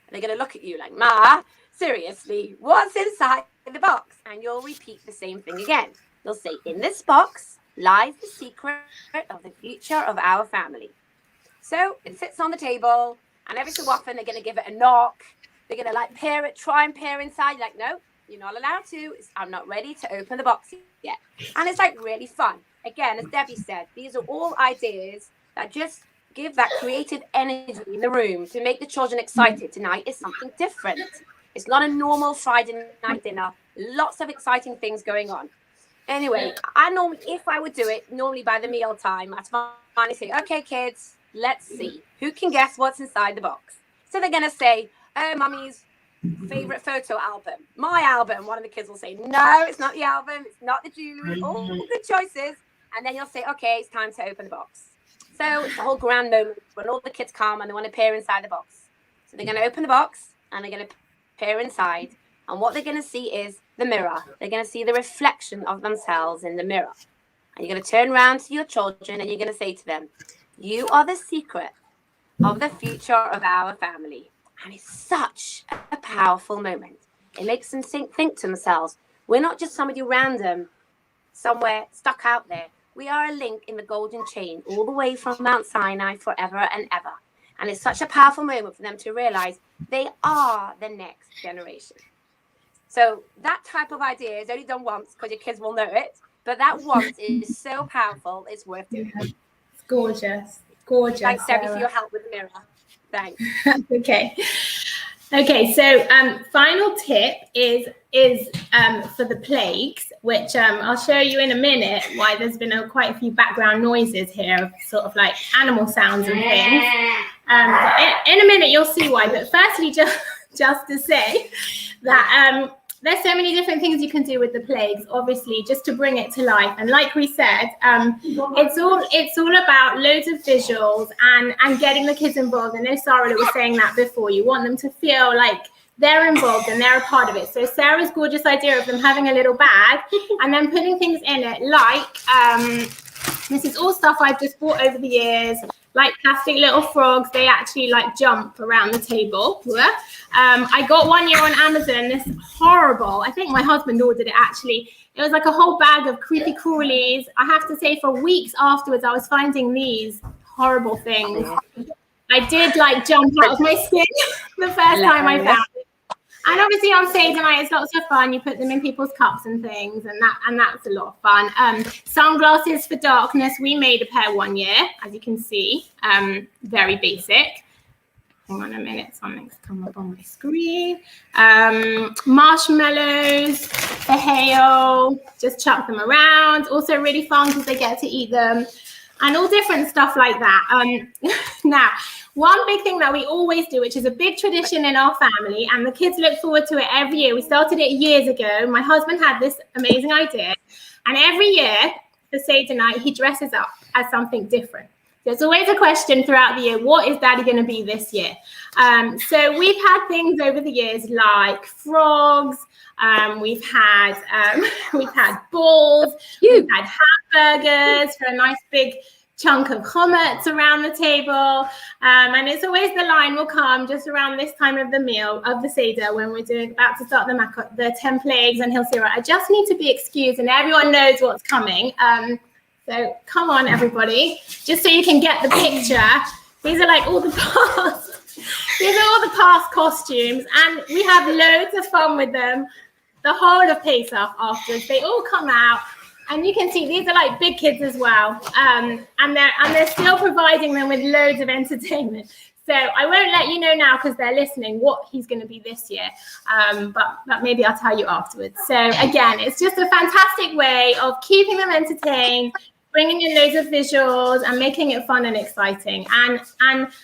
And they're going to look at you like, Ma, seriously, what's inside the box? And you'll repeat the same thing again. You'll say, in this box lies the secret of the future of our family. So it sits on the table, and every so often they're going to give it a knock. They're going to like try and peer inside. You're like, no, you're not allowed to. I'm not ready to open the box yet. And it's like really fun. Again, as Debbie said, these are all ideas that just give that creative energy in the room to make the children excited. Tonight is something different. It's not a normal Friday night dinner. Lots of exciting things going on. Anyway, if I would do it, normally by the meal time, I'd finally say, okay, kids, let's see. Who can guess what's inside the box? So they're going to say, oh, Mummy's favorite photo album. My album. One of the kids will say, no, it's not the album. It's not the jewelry. All good choices. And then you'll say, okay, it's time to open the box. So it's a whole grand moment when all the kids come and they want to peer inside the box. So they're going to open the box and they're going to peer inside. And what they're going to see is the mirror. They're going to see the reflection of themselves in the mirror. And you're going to turn around to your children and you're going to say to them, you are the secret of the future of our family. And it's such a powerful moment. It makes them think to themselves, we're not just somebody random somewhere stuck out there. We are a link in the golden chain all the way from Mount Sinai forever and ever. And it's such a powerful moment for them to realize they are the next generation. So that type of idea is only done once because your kids will know it. But that once is so powerful, it's worth doing. It's gorgeous. Gorgeous. Thanks, Debbie, for your help with the mirror. Thanks. Okay, so final tip is for the plagues, which I'll show you in a minute why there's been quite a few background noises here of sort of like animal sounds and things. In a minute, you'll see why. But firstly, just to say that there's so many different things you can do with the plagues, obviously, just to bring it to life. And like we said, it's all about loads of visuals and getting the kids involved. I know Sarah was saying that before. You want them to feel like they're involved and they're a part of it. So Sarah's gorgeous idea of them having a little bag and then putting things in it, like this is all stuff I've just bought over the years, like plastic little frogs. They actually like jump around the table. I got one year on Amazon, this horrible, I think my husband ordered it actually. It was like a whole bag of creepy crawlies. I have to say, for weeks afterwards, I was finding these horrible things. I did like jump out of my skin the first time I found it. And obviously on Seder night, it's lots of fun. You put them in people's cups and things, and that's a lot of fun. Sunglasses for darkness. We made a pair one year, as you can see. Very basic. Hang on a minute, something's come up on my screen. Marshmallows for hail. Just chuck them around. Also really fun because they get to eat them. And all different stuff like that. Now, one big thing that we always do, which is a big tradition in our family, and the kids look forward to it every year. We started it years ago. My husband had this amazing idea. And every year for Seder night, he dresses up as something different. There's always a question throughout the year, what is Daddy going to be this year? So we've had things over the years like frogs. We've had balls. We've had hamburgers for a nice big chunk of chametz around the table. And it's always the line will come just around this time of the meal, of the Seder, when we're about to start the 10 plagues, and he'll say, right, I just need to be excused, and everyone knows what's coming. So come on, everybody, just so you can get the picture. These are like all the past, these are all the past costumes, and we have loads of fun with them the whole of Pesach afterwards. They all come out. And you can see these are like big kids as well, and they're still providing them with loads of entertainment. So I won't let you know now because they're listening what he's going to be this year, but maybe I'll tell you afterwards. So again, it's just a fantastic way of keeping them entertained, bringing in loads of visuals and making it fun and exciting. And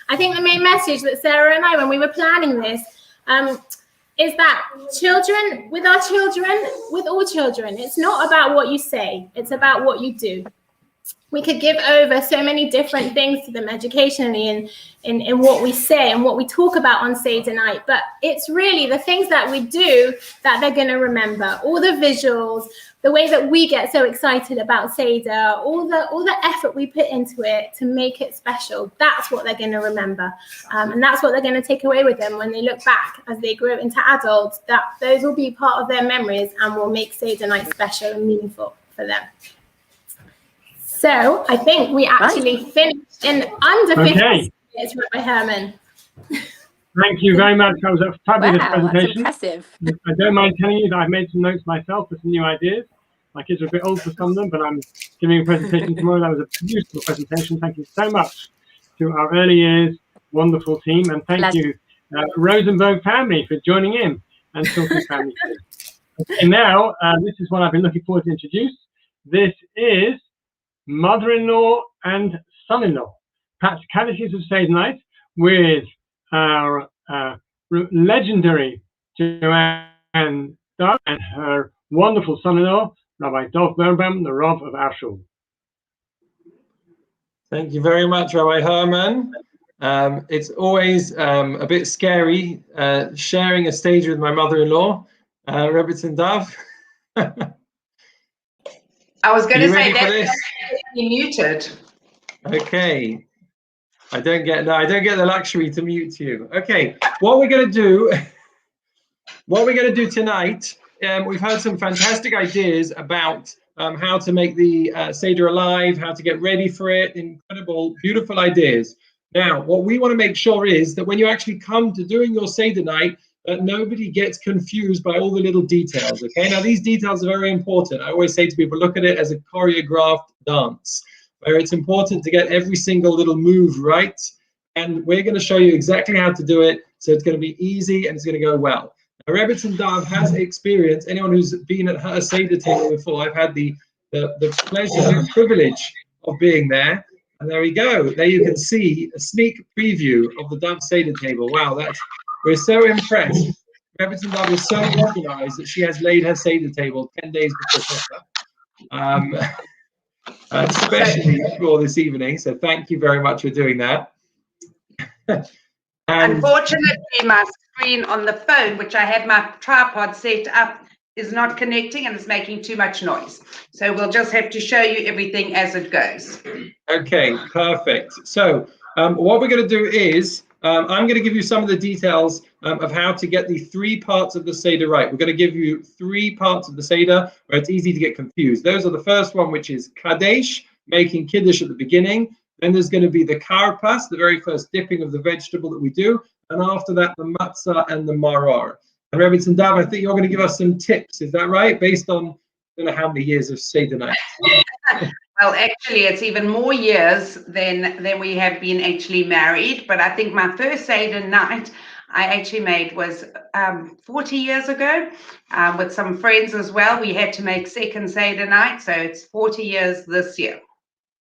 I think the main message that Sarah and I, when we were planning this, is that children, with our children, with all children, it's not about what you say, it's about what you do. We could give over so many different things to them educationally in what we say and what we talk about on Seder night, but it's really the things that we do that they're going to remember. All the visuals, the way that we get so excited about Seder, all the effort we put into it to make it special, that's what they're going to remember. And that's what they're going to take away with them when they look back as they grow into adults, that those will be part of their memories and will make Seder night special and meaningful for them. So I think we actually finished in under 50 minutes, Rabbi Herman. Thank you very much. That was a fabulous presentation. That's impressive. I don't mind telling you that I've made some notes myself for some new ideas. My kids are a bit old for some of them, but I'm giving a presentation tomorrow. That was a beautiful presentation. Thank you so much to our early years wonderful team, and thank you Rosenberg family for joining in, and Silkin family too. Okay, now this is what I've been looking forward to introduce. This is mother-in-law and son-in-law, Practicalities of Seder night, with our legendary Joanne Dove and her wonderful son-in-law, Rabbi Dov Birnbaum, the Rav of our shul. Thank you very much, Rabbi Herman. It's always a bit scary sharing a stage with my mother-in-law, Rebbetzin Dov. I was going to say that you muted. Okay. I don't get the luxury to mute you. Okay, what we're going to do tonight, we've heard some fantastic ideas about how to make the Seder alive, how to get ready for it, incredible, beautiful ideas. Now, what we want to make sure is that when you actually come to doing your Seder night, that nobody gets confused by all the little details, okay? Now, these details are very important. I always say to people, look at it as a choreographed dance, where it's important to get every single little move right. And we're going to show you exactly how to do it, so it's going to be easy and it's going to go well. Now, Rebbetzin Dov has experience. Anyone who's been at her Seder table before, I've had the pleasure and privilege of being there. And there we go. There you can see a sneak preview of the Dov Seder table. Wow, we're so impressed. Rebbetzin Dov is so organized that she has laid her Seder table 10 days before Pesach. Especially for this evening. So thank you very much for doing that. Unfortunately, my screen on the phone, which I had my tripod set up, is not connecting and it's making too much noise. So we'll just have to show you everything as it goes. Okay, perfect. So what we're going to do is I'm going to give you some of the details of how to get the 3 parts of the Seder right. We're going to give you 3 parts of the Seder where it's easy to get confused. Those are the first one, which is Kadesh, making Kiddush at the beginning. Then there's going to be the Karpas, the very first dipping of the vegetable that we do. And after that, the Matzah and the Maror. And Rebbetzin Dov, I think you're going to give us some tips. Is that right? Based on, I don't know how many years of Seder night. Well, actually, it's even more years than we have been actually married. But I think my first Seder night I actually made was 40 years ago with some friends as well. We had to make second Seder night. So it's 40 years this year.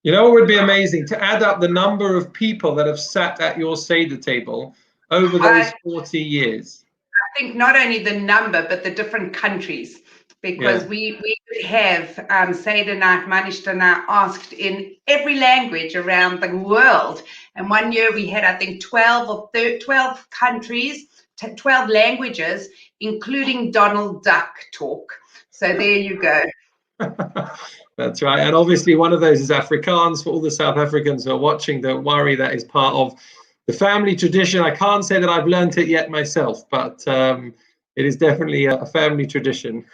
You know what would be amazing? To add up the number of people that have sat at your Seder table over those 40 years. I think not only the number, but the different countries. Because we have Seder night, Manishtana asked in every language around the world. And one year we had, I think, 12 countries, 12 languages, including Donald Duck talk. So there you go. That's right. And obviously one of those is Afrikaans. For all the South Africans who are watching, don't worry, that is part of the family tradition. I can't say that I've learned it yet myself, but it is definitely a family tradition.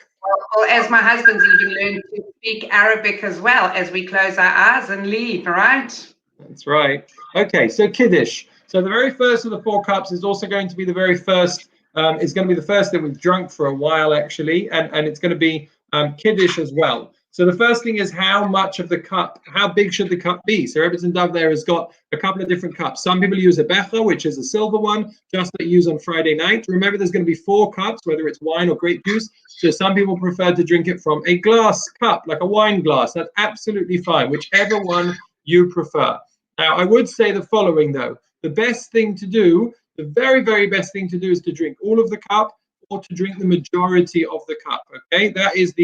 Well, as my husband's even learned to speak Arabic as well, as we close our eyes and leave, right? That's right. Okay, so Kiddush. So the very first of the 4 cups is also going to be the very first, it's going to be the first that we've drunk for a while, actually, and it's going to be Kiddush as well. So the first thing is how much of the cup, how big should the cup be? So Rebbetzin Dove there has got a couple of different cups. Some people use a becher, which is a silver one, just that you use on Friday night. Remember, there's going to be 4 cups, whether it's wine or grape juice. So some people prefer to drink it from a glass cup, like a wine glass. That's absolutely fine, whichever one you prefer. Now, I would say the following, though. The best thing to do, the very, very best thing to do is to drink all of the cup or to drink the majority of the cup, okay? That is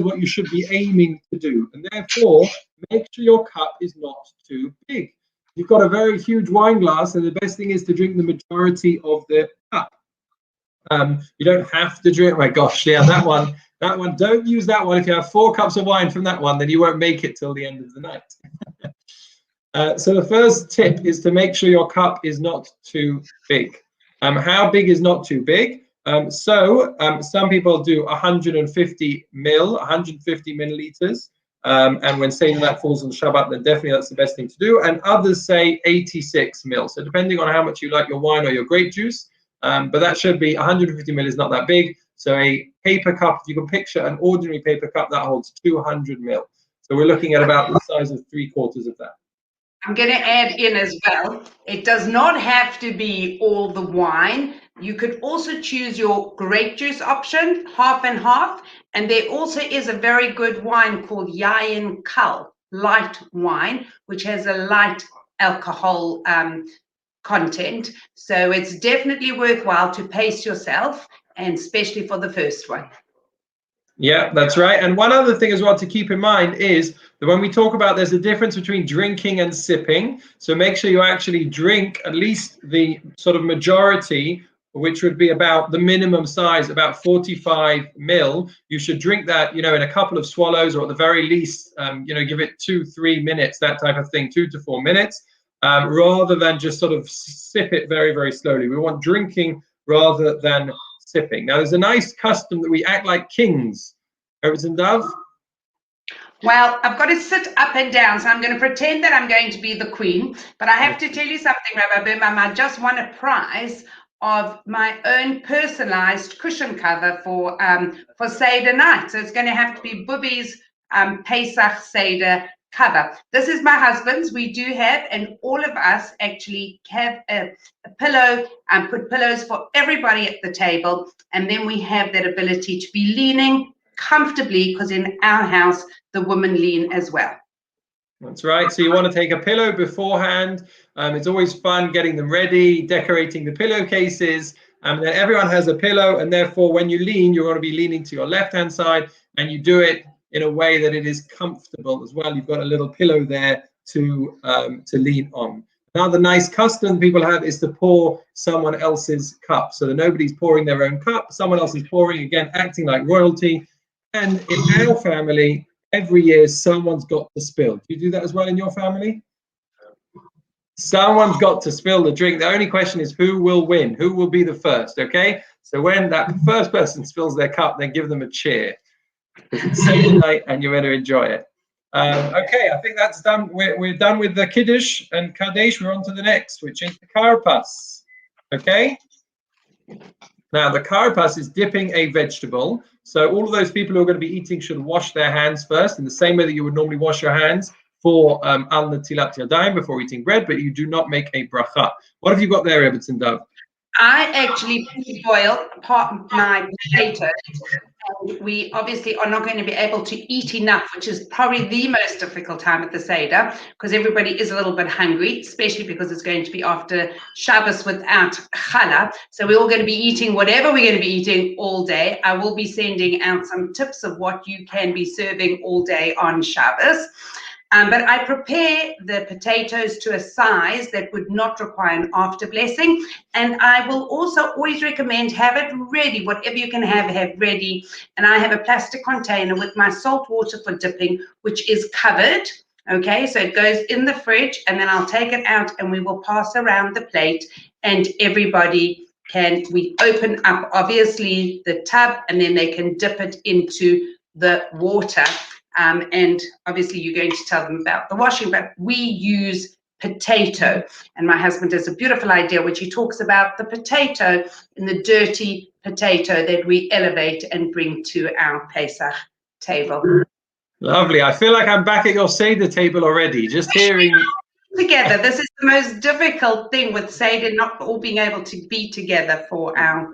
what you should be aiming to do. And therefore, make sure your cup is not too big. You've got a very huge wine glass, and the best thing is to drink the majority of the cup. You don't have to drink, oh my gosh, yeah, that one, don't use that one. If you have 4 cups of wine from that one, then you won't make it till the end of the night. So the first tip is to make sure your cup is not too big. How big is not too big? Some people do 150 milliliters. And when saying that falls on Shabbat, then definitely that's the best thing to do. And others say 86 mil. So depending on how much you like your wine or your grape juice, but that should be 150 mil is not that big. So a paper cup, if you can picture an ordinary paper cup, that holds 200 mil. So we're looking at about the size of 3/4 of that. I'm going to add in as well, it does not have to be all the wine. You could also choose your grape juice option, half and half. And there also is a very good wine called Yayin Kal, light wine, which has a light alcohol content. So it's definitely worthwhile to pace yourself, and especially for the first one. Yeah, that's right. And one other thing as well to keep in mind is that when we talk about there's a difference between drinking and sipping. So make sure you actually drink at least the sort of majority, which would be about the minimum size, about 45 mil. You should drink that, in a couple of swallows, or at the very least, give it 2-3 minutes, that type of thing, 2 to 4 minutes, rather than just sort of sip it very, very slowly. We want drinking rather than sipping. Now, there's a nice custom that we act like kings. Rebbetzin Dove? Well, I've got to sit up and down, so I'm going to pretend that I'm going to be the queen. But I have to tell you something, Rabbi Birnbaum. I just won a prize of my own personalized cushion cover for Seder night. So it's going to have to be Bubby's Pesach Seder cover. This is my husband's. We do have, and all of us actually have a pillow and put pillows for everybody at the table. And then we have that ability to be leaning comfortably, because in our house, the women lean as well. That's right. So you want to take a pillow beforehand. It's always fun getting them ready, decorating the pillowcases. And then everyone has a pillow, and therefore when you lean, you're going to be leaning to your left-hand side, and you do it in a way that it is comfortable as well. You've got a little pillow there to lean on. Another nice custom people have is to pour someone else's cup. So that nobody's pouring their own cup, someone else is pouring, again, acting like royalty. And in our family, every year someone's got to spill. Do you do that as well in your family? Someone's got to spill the drink. The only question is who will win? Who will be the first? Okay. So when that first person spills their cup, then give them a cheer. It's Seder night and you're going to enjoy it. Okay, I think that's done. We're done with the Kiddush and Kaddish. We're on to the next, which is the Karpas. Okay. Now, the Karpas is dipping a vegetable. So all of those people who are going to be eating should wash their hands first in the same way that you would normally wash your hands for al natilat yadayim before eating bread, but you do not make a bracha. What have you got there, Rebbetzin Dove? I actually boil my potatoes. And we obviously are not going to be able to eat enough, which is probably the most difficult time at the Seder, because everybody is a little bit hungry, especially because it's going to be after Shabbos without challah. So we're all going to be eating whatever we're going to be eating all day. I will be sending out some tips of what you can be serving all day on Shabbos. But I prepare the potatoes to a size that would not require an after blessing. And I will also always recommend have it ready, whatever you can have ready. And I have a plastic container with my salt water for dipping, which is covered. Okay, so it goes in the fridge, and then I'll take it out and we will pass around the plate, and everybody we open up obviously the tub, and then they can dip it into the water. And obviously you're going to tell them about the washing, but we use potato. And my husband has a beautiful idea, which he talks about the potato and the dirty potato that we elevate and bring to our Pesach table. Lovely. I feel like I'm back at your Seder table already, just hearing. Together. This is the most difficult thing with Seder, not all being able to be together for our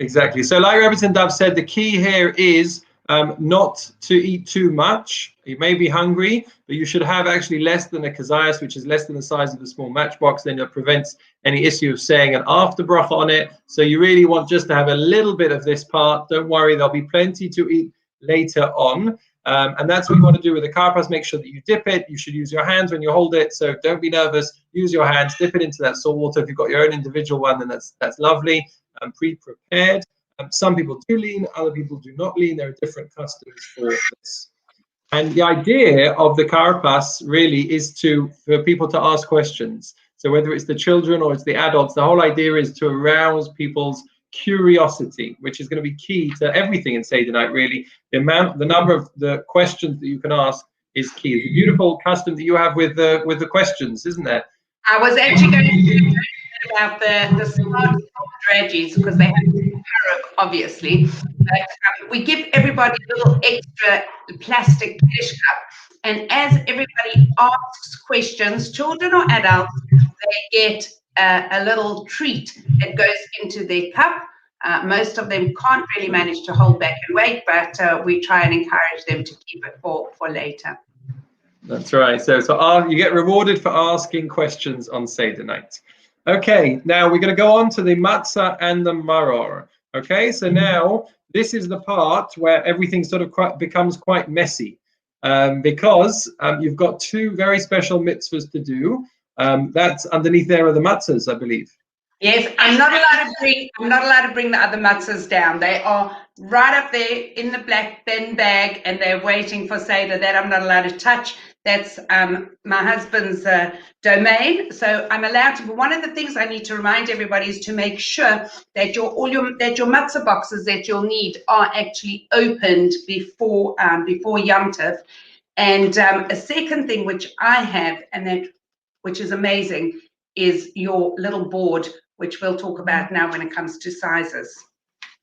Exactly. So like Rebbetzin Dove said, the key here is not to eat too much. You may be hungry, but you should have actually less than a kazayas, which is less than the size of a small matchbox. Then it prevents any issue of saying an after bracha on it. So you really want just to have a little bit of this part. Don't worry, there'll be plenty to eat later on. And that's what you want to do with the karpas. Make sure that you dip it. You should use your hands when you hold it. So don't be nervous. Use your hands. Dip it into that salt water. If you've got your own individual one, then that's lovely and pre-prepared. Some people do lean. Other people do not lean. There are different customs for this. And the idea of the karpas really is for people to ask questions. So whether it's the children or it's the adults, the whole idea is to arouse people's curiosity, which is going to be key to everything in Seder night, really. The number of the questions that you can ask is key. It's a beautiful custom that you have with the questions, isn't there? I was actually going to say about the smart strategies, because they have parrot, obviously. But we give everybody a little extra plastic dish cup, and as everybody asks questions, children or adults, they get a little treat that goes into their cup. Most of them can't really manage to hold back and wait, but we try and encourage them to keep it for later. That's right. So you get rewarded for asking questions on Seder night. Okay, now we're going to go on to the matzah and the maror. Okay, so now this is the part where everything sort of becomes quite messy, because you've got two very special mitzvahs to do. That's underneath there are the matzahs, I believe. Yes, I'm not allowed to bring the other matzahs down. They are right up there in the black bin bag, and they're waiting for Seder. That I'm not allowed to touch. That's my husband's domain. So I'm allowed to. But one of the things I need to remind everybody is to make sure that your matzah boxes that you'll need are actually opened before Yom Tov. And a second thing which I have, which is amazing, is your little board, which we'll talk about now when it comes to sizes.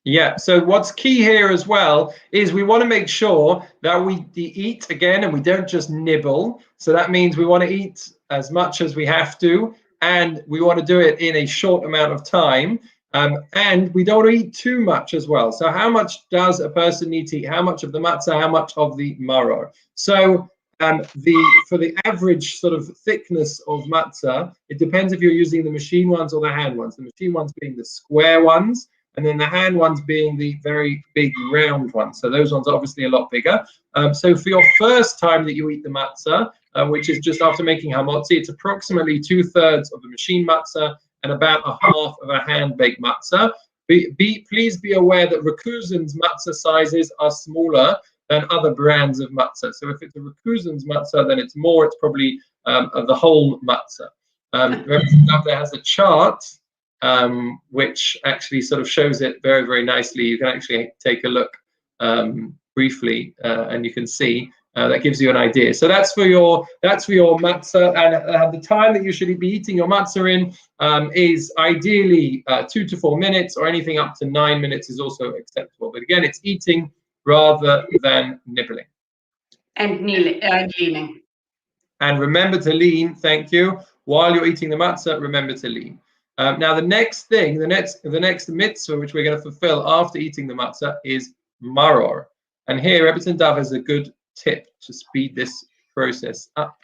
Yeah, so what's key here as well is we want to make sure that we eat again and we don't just nibble. So that means we want to eat as much as we have to, and we want to do it in a short amount of time. And we don't want to eat too much as well. So how much does a person need to eat? How much of the matzah, how much of the maror? So for the average sort of thickness of matzah, it depends if you're using the machine ones or the hand ones. The machine ones being the square ones, and then the hand ones being the very big round ones. So those ones are obviously a lot bigger. So for your first time that you eat the matzah, which is just after making hamotzi, it's approximately 2/3 of the machine matzah and about a half of a hand-baked matzah. Please be aware that Rekuzen's matzah sizes are smaller than other brands of matzah. So if it's a Rekuzen's matzah, then it's probably of the whole matzah. There has a chart which actually sort of shows it very, very nicely. You can actually take a look briefly, and you can see that gives you an idea. So that's for your matzah, and the time that you should be eating your matzah in is ideally 2 to 4 minutes, or anything up to 9 minutes is also acceptable. But again, it's eating rather than nibbling. And leaning. And remember to lean. Thank you. While you're eating the matzah, remember to lean. Now, the next mitzvah which we're going to fulfill after eating the matzah is maror. And here, Rebbetzin Dove has a good tip to speed this process up.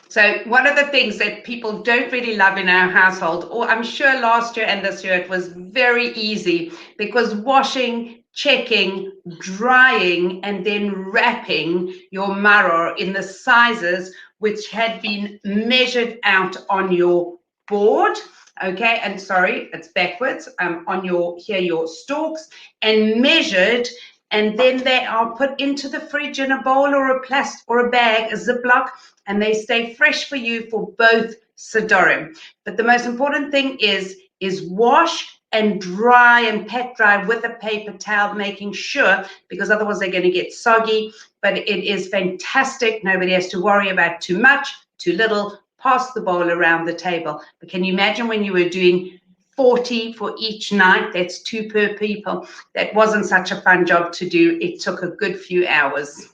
So one of the things that people don't really love in our household, or I'm sure last year and this year, it was very easy, because washing, checking, drying and then wrapping your maror in the sizes which had been measured out on your board. Okay, and sorry, it's backwards, on your stalks, and measured, and then they are put into the fridge in a bowl or a plastic or a bag, a Ziploc, and they stay fresh for you for both Sedorim. But the most important thing is wash and dry and pat dry with a paper towel, making sure, because otherwise they're going to get soggy. But it is fantastic. Nobody has to worry about too much, too little. Pass the bowl around the table. But can you imagine when you were doing 40 for each night? That's 2 per people. That wasn't such a fun job to do. It took a good few hours.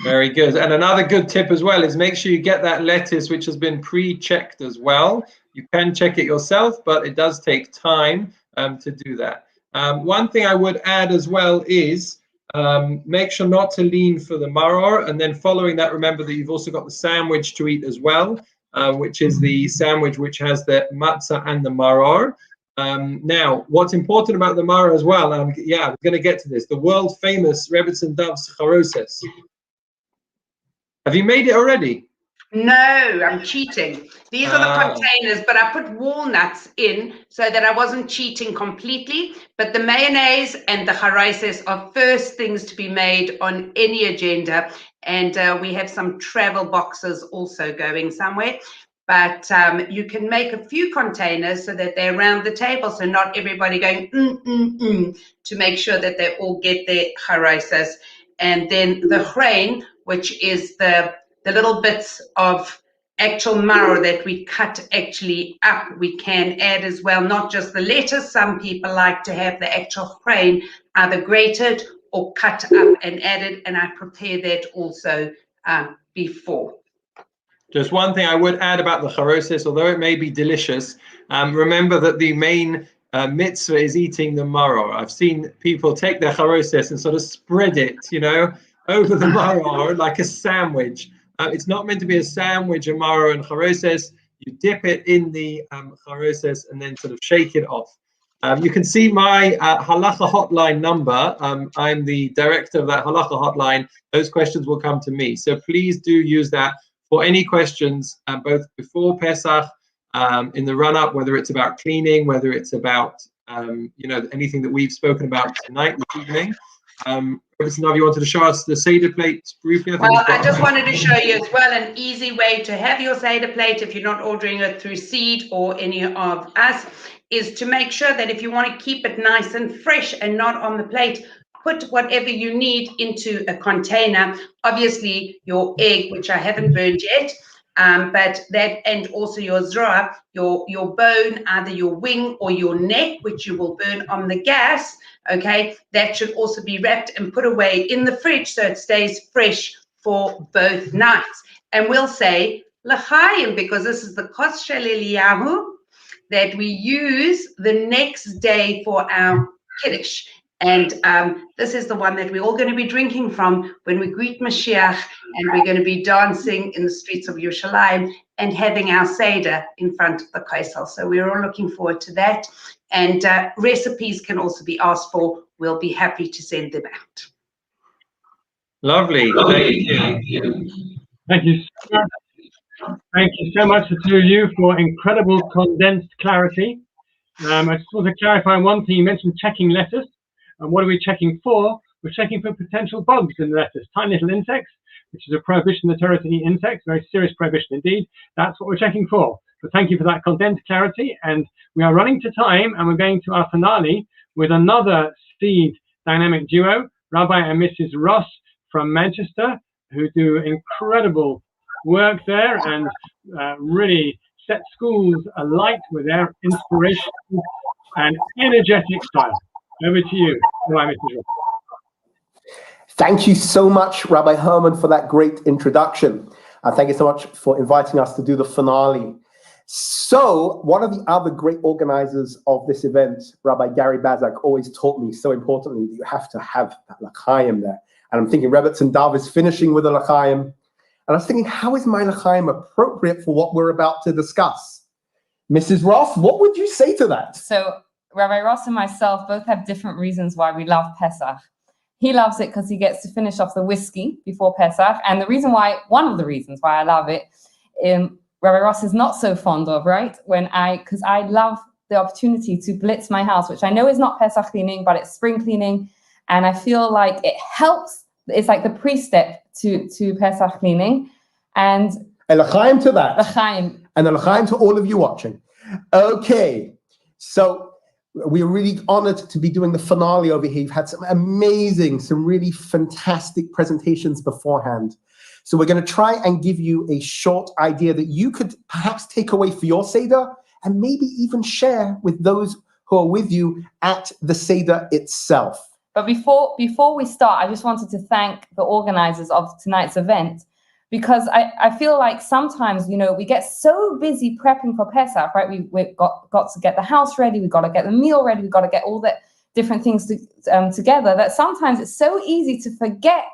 Very good. And another good tip as well is make sure you get that lettuce which has been pre-checked as well. You can check it yourself, but it does take time to do that. One thing I would add as well is make sure not to lean for the maror, and then following that, remember that you've also got the sandwich to eat as well, which is the sandwich which has the matzah and the maror. Now, what's important about the maror as well, yeah, we're going to get to this, the world famous Rebbetzin Dav's charoses. Have you made it already? No, I'm cheating. These are the containers, but I put walnuts in so that I wasn't cheating completely. But the mayonnaise and the haraises are first things to be made on any agenda. And we have some travel boxes also going somewhere. But you can make a few containers so that they're around the table, so not everybody going to make sure that they all get their haraises. And then the grain, which is the little bits of actual maror that we cut actually up, we can add as well, not just the lettuce. Some people like to have the actual grain either grated or cut up and added, and I prepare that also before. Just one thing I would add about the charoses, although it may be delicious, remember that the main mitzvah is eating the maror. I've seen people take their charoses and sort of spread it, you know, over the maror like a sandwich. It's not meant to be a sandwich, a maror and charoses. You dip it in the charoses and then sort of shake it off. You can see my halacha hotline number. I'm the director of that halacha hotline. Those questions will come to me. So please do use that for any questions, both before Pesach, in the run-up, whether it's about cleaning, whether it's about you know, anything that we've spoken about tonight, this evening. Rebbetzin, you wanted to show us the Seder plate briefly? Well, I just wanted to show you as well an easy way to have your Seder plate if you're not ordering it through Seed or any of us, is to make sure that if you want to keep it nice and fresh and not on the plate, put whatever you need into a container. Obviously, your egg, which I haven't burned yet, but that, and also your zroa, your bone, either your wing or your neck, which you will burn on the gas. Okay, that should also be wrapped and put away in the fridge so it stays fresh for both nights. And we'll say l'chaim, because this is the kos shel Eliyahu that we use the next day for our kiddush. And this is the one that we're all going to be drinking from when we greet Mashiach, and we're going to be dancing in the streets of Yerushalayim and having our Seder in front of the Kaisel. So we're all looking forward to that. And recipes can also be asked for. We'll be happy to send them out. Lovely. Thank you. Thank you so much. Thank you so much, the two of you, for incredible condensed clarity. I just want to clarify one thing. You mentioned checking lettuce. And what are we checking for? We're checking for potential bugs in the lettuce, tiny little insects, which is a prohibition in the Torah to eat insects, very serious prohibition indeed. That's what we're checking for. So thank you for that condensed clarity. And we are running to time, and we're going to our finale with another Seed dynamic duo, Rabbi and Mrs. Ross from Manchester, who do incredible work there and really set schools alight with their inspiration and energetic style. Over to you, Rabbi Mrs. Ross. Thank you so much, Rabbi Herman, for that great introduction. Thank you so much for inviting us to do the finale. So one of the other great organizers of this event, Rabbi Gary Bazak, always taught me so importantly that you have to have that l'chaim there. And I'm thinking Rebbetzin Dav is finishing with a l'chaim. And I was thinking, how is my l'chaim appropriate for what we're about to discuss? Mrs. Ross, what would you say to that? So Rabbi Ross and myself both have different reasons why we love Pesach. he loves it because he gets to finish off the whiskey before Pesach. And one of the reasons why I love it, Rabbi Ross is not so fond of, right? Because I love the opportunity to blitz my house, which I know is not Pesach cleaning, but it's spring cleaning. And I feel like it helps. It's like the pre-step to Pesach cleaning. And L'chaim to that. L'chaim. And l'chaim to all of you watching. Okay, so we're really honored to be doing the finale over here. You've had some really fantastic presentations beforehand. So we're going to try and give you a short idea that you could perhaps take away for your Seder and maybe even share with those who are with you at the Seder itself. But before we start, I just wanted to thank the organizers of tonight's event, because I feel like sometimes, we get so busy prepping for Pesach, right? We've got to get the house ready, we've got to get the meal ready, we've got to get all the different things together, that sometimes it's so easy to forget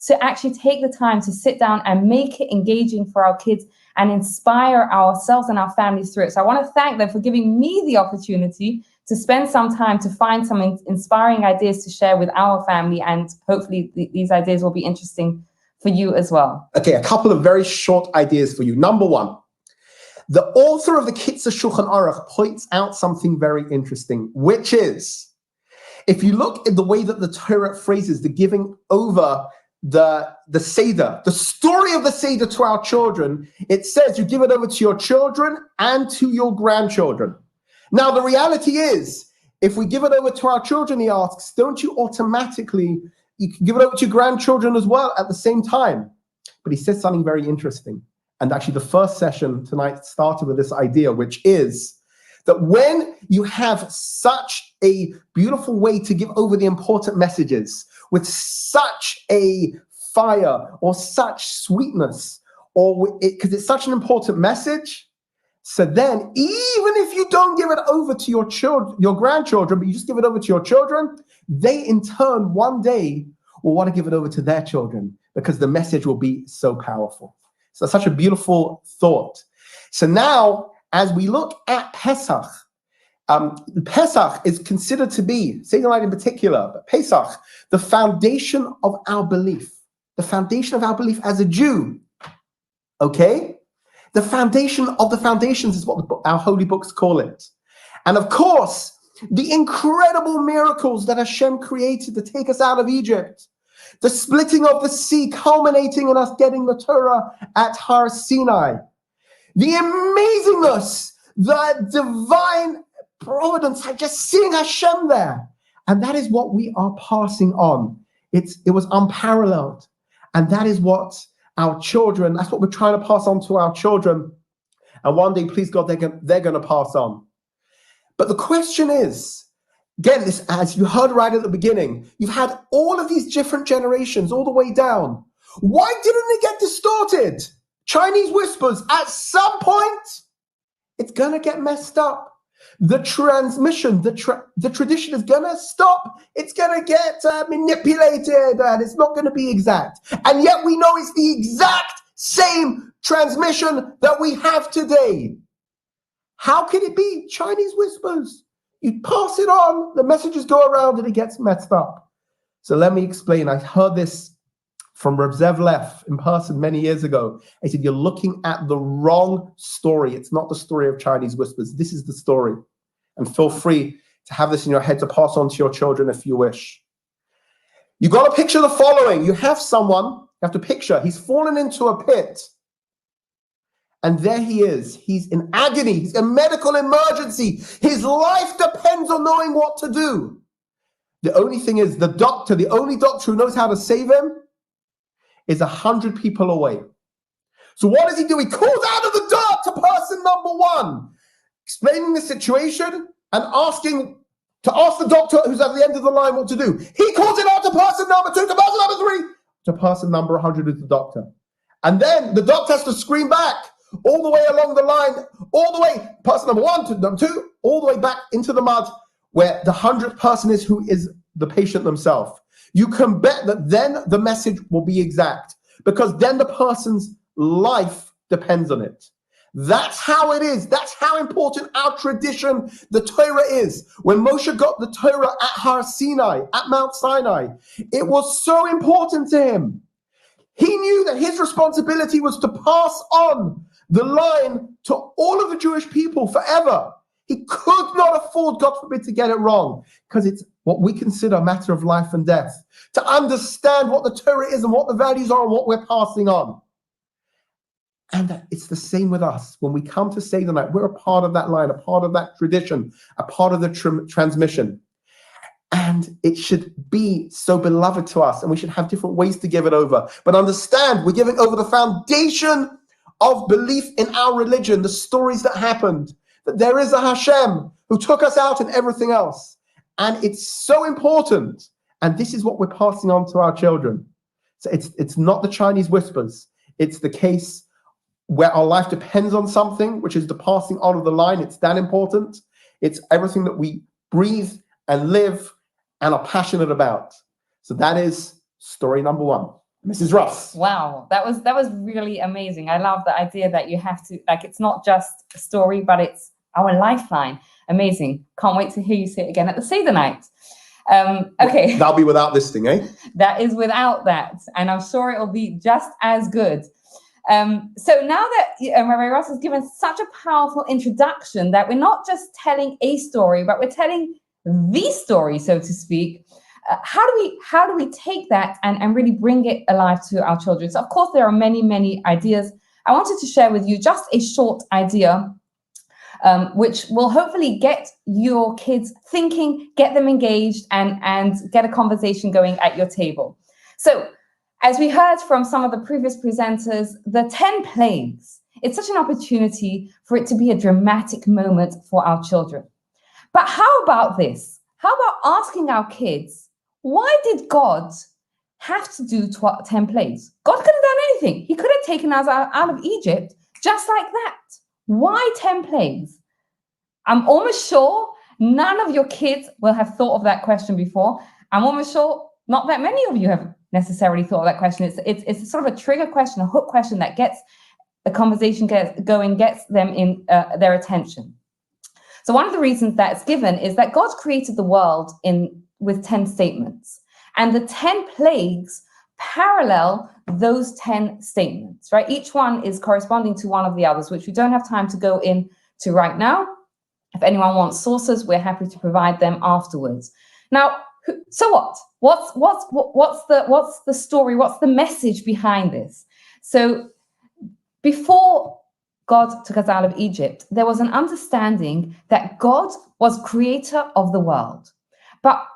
to actually take the time to sit down and make it engaging for our kids and inspire ourselves and our families through it. So I want to thank them for giving me the opportunity to spend some time to find some inspiring ideas to share with our family, and hopefully these ideas will be interesting for you as well. Okay, a couple of very short ideas for you. Number one, the author of the Kitzur Shulchan Aruch points out something very interesting, which is, if you look at the way that the Torah phrases the giving over the Seder, the story of the Seder to our children, it says you give it over to your children and to your grandchildren. Now, the reality is, if we give it over to our children, he asks, don't you automatically, you can give it over to your grandchildren as well at the same time? But he says something very interesting. And actually, the first session tonight started with this idea, which is that when you have such a beautiful way to give over the important messages with such a fire or such sweetness, or because it's such an important message, so then even if you don't give it over to your children, your grandchildren, but you just give it over to your children, they in turn one day will want to give it over to their children because the message will be so powerful. So such a beautiful thought. So now, as we look at Pesach, Pesach is considered to be, Seder night in particular, but Pesach, the foundation of our belief. The foundation of our belief as a Jew. Okay? The foundation of the foundations is what our holy books call it. And of course, the incredible miracles that Hashem created to take us out of Egypt. The splitting of the sea culminating in us getting the Torah at Har Sinai. The amazingness, the divine providence, just seeing Hashem there. And that is what we are passing on. It was unparalleled. And that is what our children, that's what we're trying to pass on to our children. And one day, please God, they're going to pass on. But the question is, again, this, as you heard right at the beginning, you've had all of these different generations all the way down. Why didn't it get distorted? Chinese whispers, at some point, it's going to get messed up. The transmission, the tradition is going to stop. It's going to get manipulated, and it's not going to be exact. And yet we know it's the exact same transmission that we have today. How can it be Chinese whispers? You pass it on, the messages go around, and it gets messed up. So let me explain. I heard this from Reb Zev Leff in person many years ago. I said, you're looking at the wrong story. It's not the story of Chinese whispers. This is the story. And feel free to have this in your head to pass on to your children if you wish. You got to picture the following. You have someone, you have to picture, he's fallen into a pit. And there he is. He's in agony. He's in medical emergency. His life depends on knowing what to do. The only thing is, the only doctor who knows how to save him is 100 people away. So what does he do? He calls out of the dark to person number one, explaining the situation and asking the doctor who's at the end of the line what to do. He calls it out to person number two, to person number three, to person number 100 who's the doctor. And then the doctor has to scream back all the way along the line, all the way, person number one to number two, all the way back into the mud where the 100th person is, who is the patient themselves. You can bet that then the message will be exact, because then the person's life depends on it. That's how it is. That's how important our tradition, the Torah, is. When Moshe got the Torah at Har Sinai, at Mount Sinai, it was so important to him. He knew that his responsibility was to pass on the line to all of the Jewish people forever. He could not afford, God forbid, to get it wrong, because it's what we consider a matter of life and death. To understand what the Torah is and what the values are and what we're passing on. And it's the same with us. When we come to Seder night, we're a part of that line, a part of that tradition, a part of the transmission. And it should be so beloved to us, and we should have different ways to give it over. But understand, we're giving over the foundation of belief in our religion, the stories that happened, that there is a Hashem who took us out and everything else. And it's so important. And this is what we're passing on to our children. So it's not the Chinese whispers. It's the case where our life depends on something, which is the passing on of the line. It's that important. It's everything that we breathe and live and are passionate about. So that is story number one. Mrs. Ross. Wow, that was really amazing. I love the idea that you have to, like, it's not just a story, but it's our lifeline. Amazing. Can't wait to hear you say it again at the Seder night. Okay. That'll be without this thing, eh? That is without that. And I'm sure it'll be just as good. So now that Rabbi Ross has given such a powerful introduction that we're not just telling a story, but we're telling the story, so to speak. How do we take that and really bring it alive to our children? So of course there are many ideas. I wanted to share with you just a short idea, which will hopefully get your kids thinking, get them engaged, and get a conversation going at your table. So as we heard from some of the previous presenters, the 10 plagues, it's such an opportunity for it to be a dramatic moment for our children. But how about this? How about asking our kids, why did God have to do 10 plagues? God could have done anything. He could have taken us out of Egypt just like that. Why 10 plagues? I'm almost sure none of your kids will have thought of that question before. I'm almost sure not that many of you have necessarily thought of that question. It's sort of a trigger question, a hook question that gets the conversation going, gets them in their attention. So one of the reasons that's given is that God created the world with 10 statements, and the 10 plagues parallel those 10 statements, right? Each one is corresponding to one of the others, which we don't have time to go into right now. If anyone wants sources, we're happy to provide them afterwards. Now, so what? What's the story? What's the message behind this? So before God took us out of Egypt, there was an understanding that God was creator of the world. But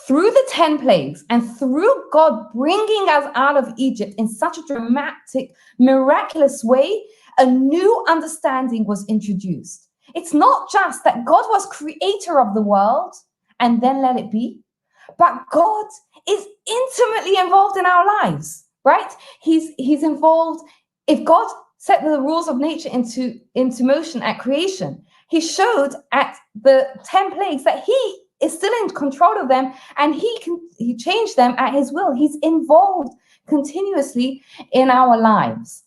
through the 10 plagues and through God bringing us out of Egypt in such a dramatic, miraculous way, a new understanding was introduced. It's not just that God was creator of the world and then let it be, but God is intimately involved in our lives, right? He's involved. If God set the rules of nature into motion at creation, he showed at the 10 plagues that he is still in control of them, and he changed them at his will. He's involved continuously in our lives.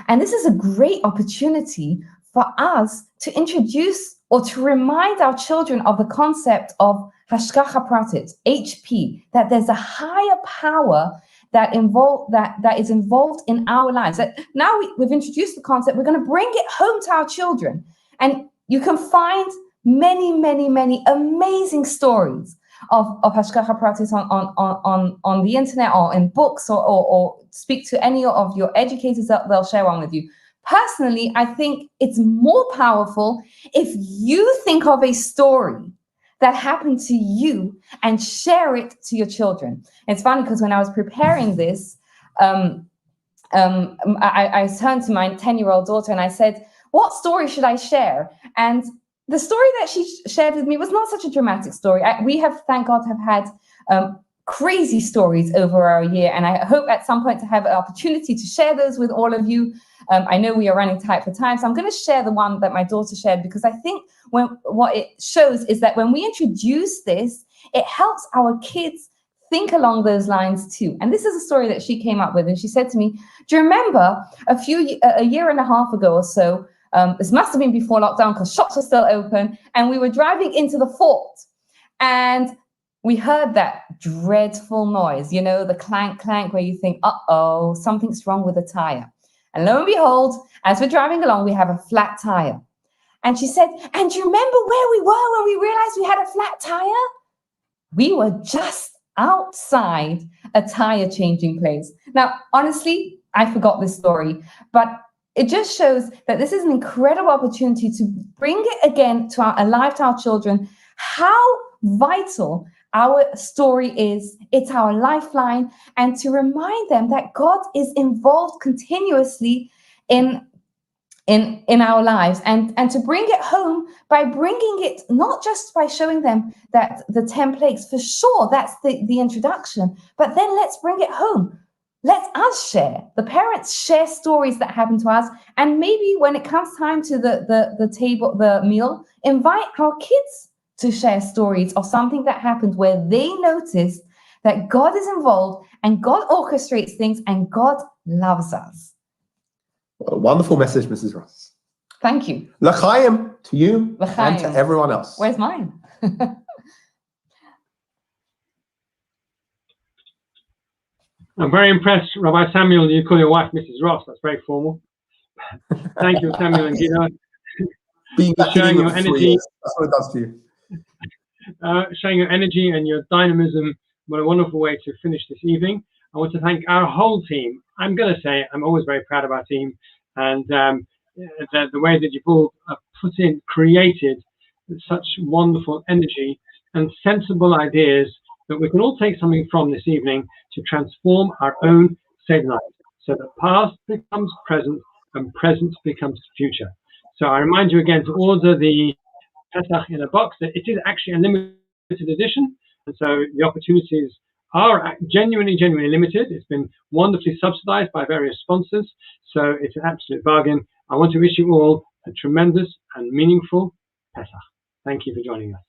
And this is a great opportunity for us to introduce or to remind our children of the concept of Hashgacha Pratit, HP, that there's a higher power that is involved in our lives. That now we've introduced the concept, we're going to bring it home to our children. And you can find many amazing stories of Hashgacha Pratit on the internet or in books, or speak to any of your educators, that they'll share one with you. Personally, I think it's more powerful if you think of a story that happened to you and share it to your children. It's funny because when I was preparing this, I turned to my 10-year-old daughter and I said, what story should I share? And the story that she shared with me was not such a dramatic story. We have, thank God, have had crazy stories over our year. And I hope at some point to have an opportunity to share those with all of you. I know we are running tight for time, so I'm going to share the one that my daughter shared, because I think what it shows is that when we introduce this, it helps our kids think along those lines too. And this is a story that she came up with. And she said to me, do you remember a year and a half ago or so, this must have been before lockdown because shops were still open, and we were driving into the fort and we heard that dreadful noise, you know, the clank, clank, where you think, uh-oh, something's wrong with the tire. And lo and behold, as we're driving along, we have a flat tire. And she said, and do you remember where we were when we realized we had a flat tire? We were just outside a tire changing place. Now, honestly, I forgot this story, but it just shows that this is an incredible opportunity to bring it again alive to our children, how vital our story is. It's our lifeline, and to remind them that God is involved continuously in our lives, and to bring it home by bringing it, not just by showing them that the 10 plagues, for sure, that's the introduction, but then let's bring it home. Let us share. The parents share stories that happen to us, and maybe when it comes time to the table, the meal, invite our kids to share stories of something that happened where they noticed that God is involved and God orchestrates things and God loves us. Well, wonderful message, Mrs. Ross. Thank you. L'chaim to you L'chaim. and to everyone else. Where's mine? I'm very impressed, Rabbi Samuel, you call your wife Mrs. Ross. That's very formal. Thank you, Samuel and Gina. Showing your energy. That's what it does to you. Showing your energy and your dynamism. What a wonderful way to finish this evening. I want to thank our whole team. I'm going to say I'm always very proud of our team, and the way that you've all created such wonderful energy and sensible ideas that we can all take something from this evening to transform our own Seder night, so that past becomes present and present becomes future. So I remind you again to order the Pesach in a box. That it is actually a limited edition, and so the opportunities are genuinely limited. It's been wonderfully subsidized by various sponsors, so it's an absolute bargain. I want to wish you all a tremendous and meaningful Pesach. Thank you for joining us.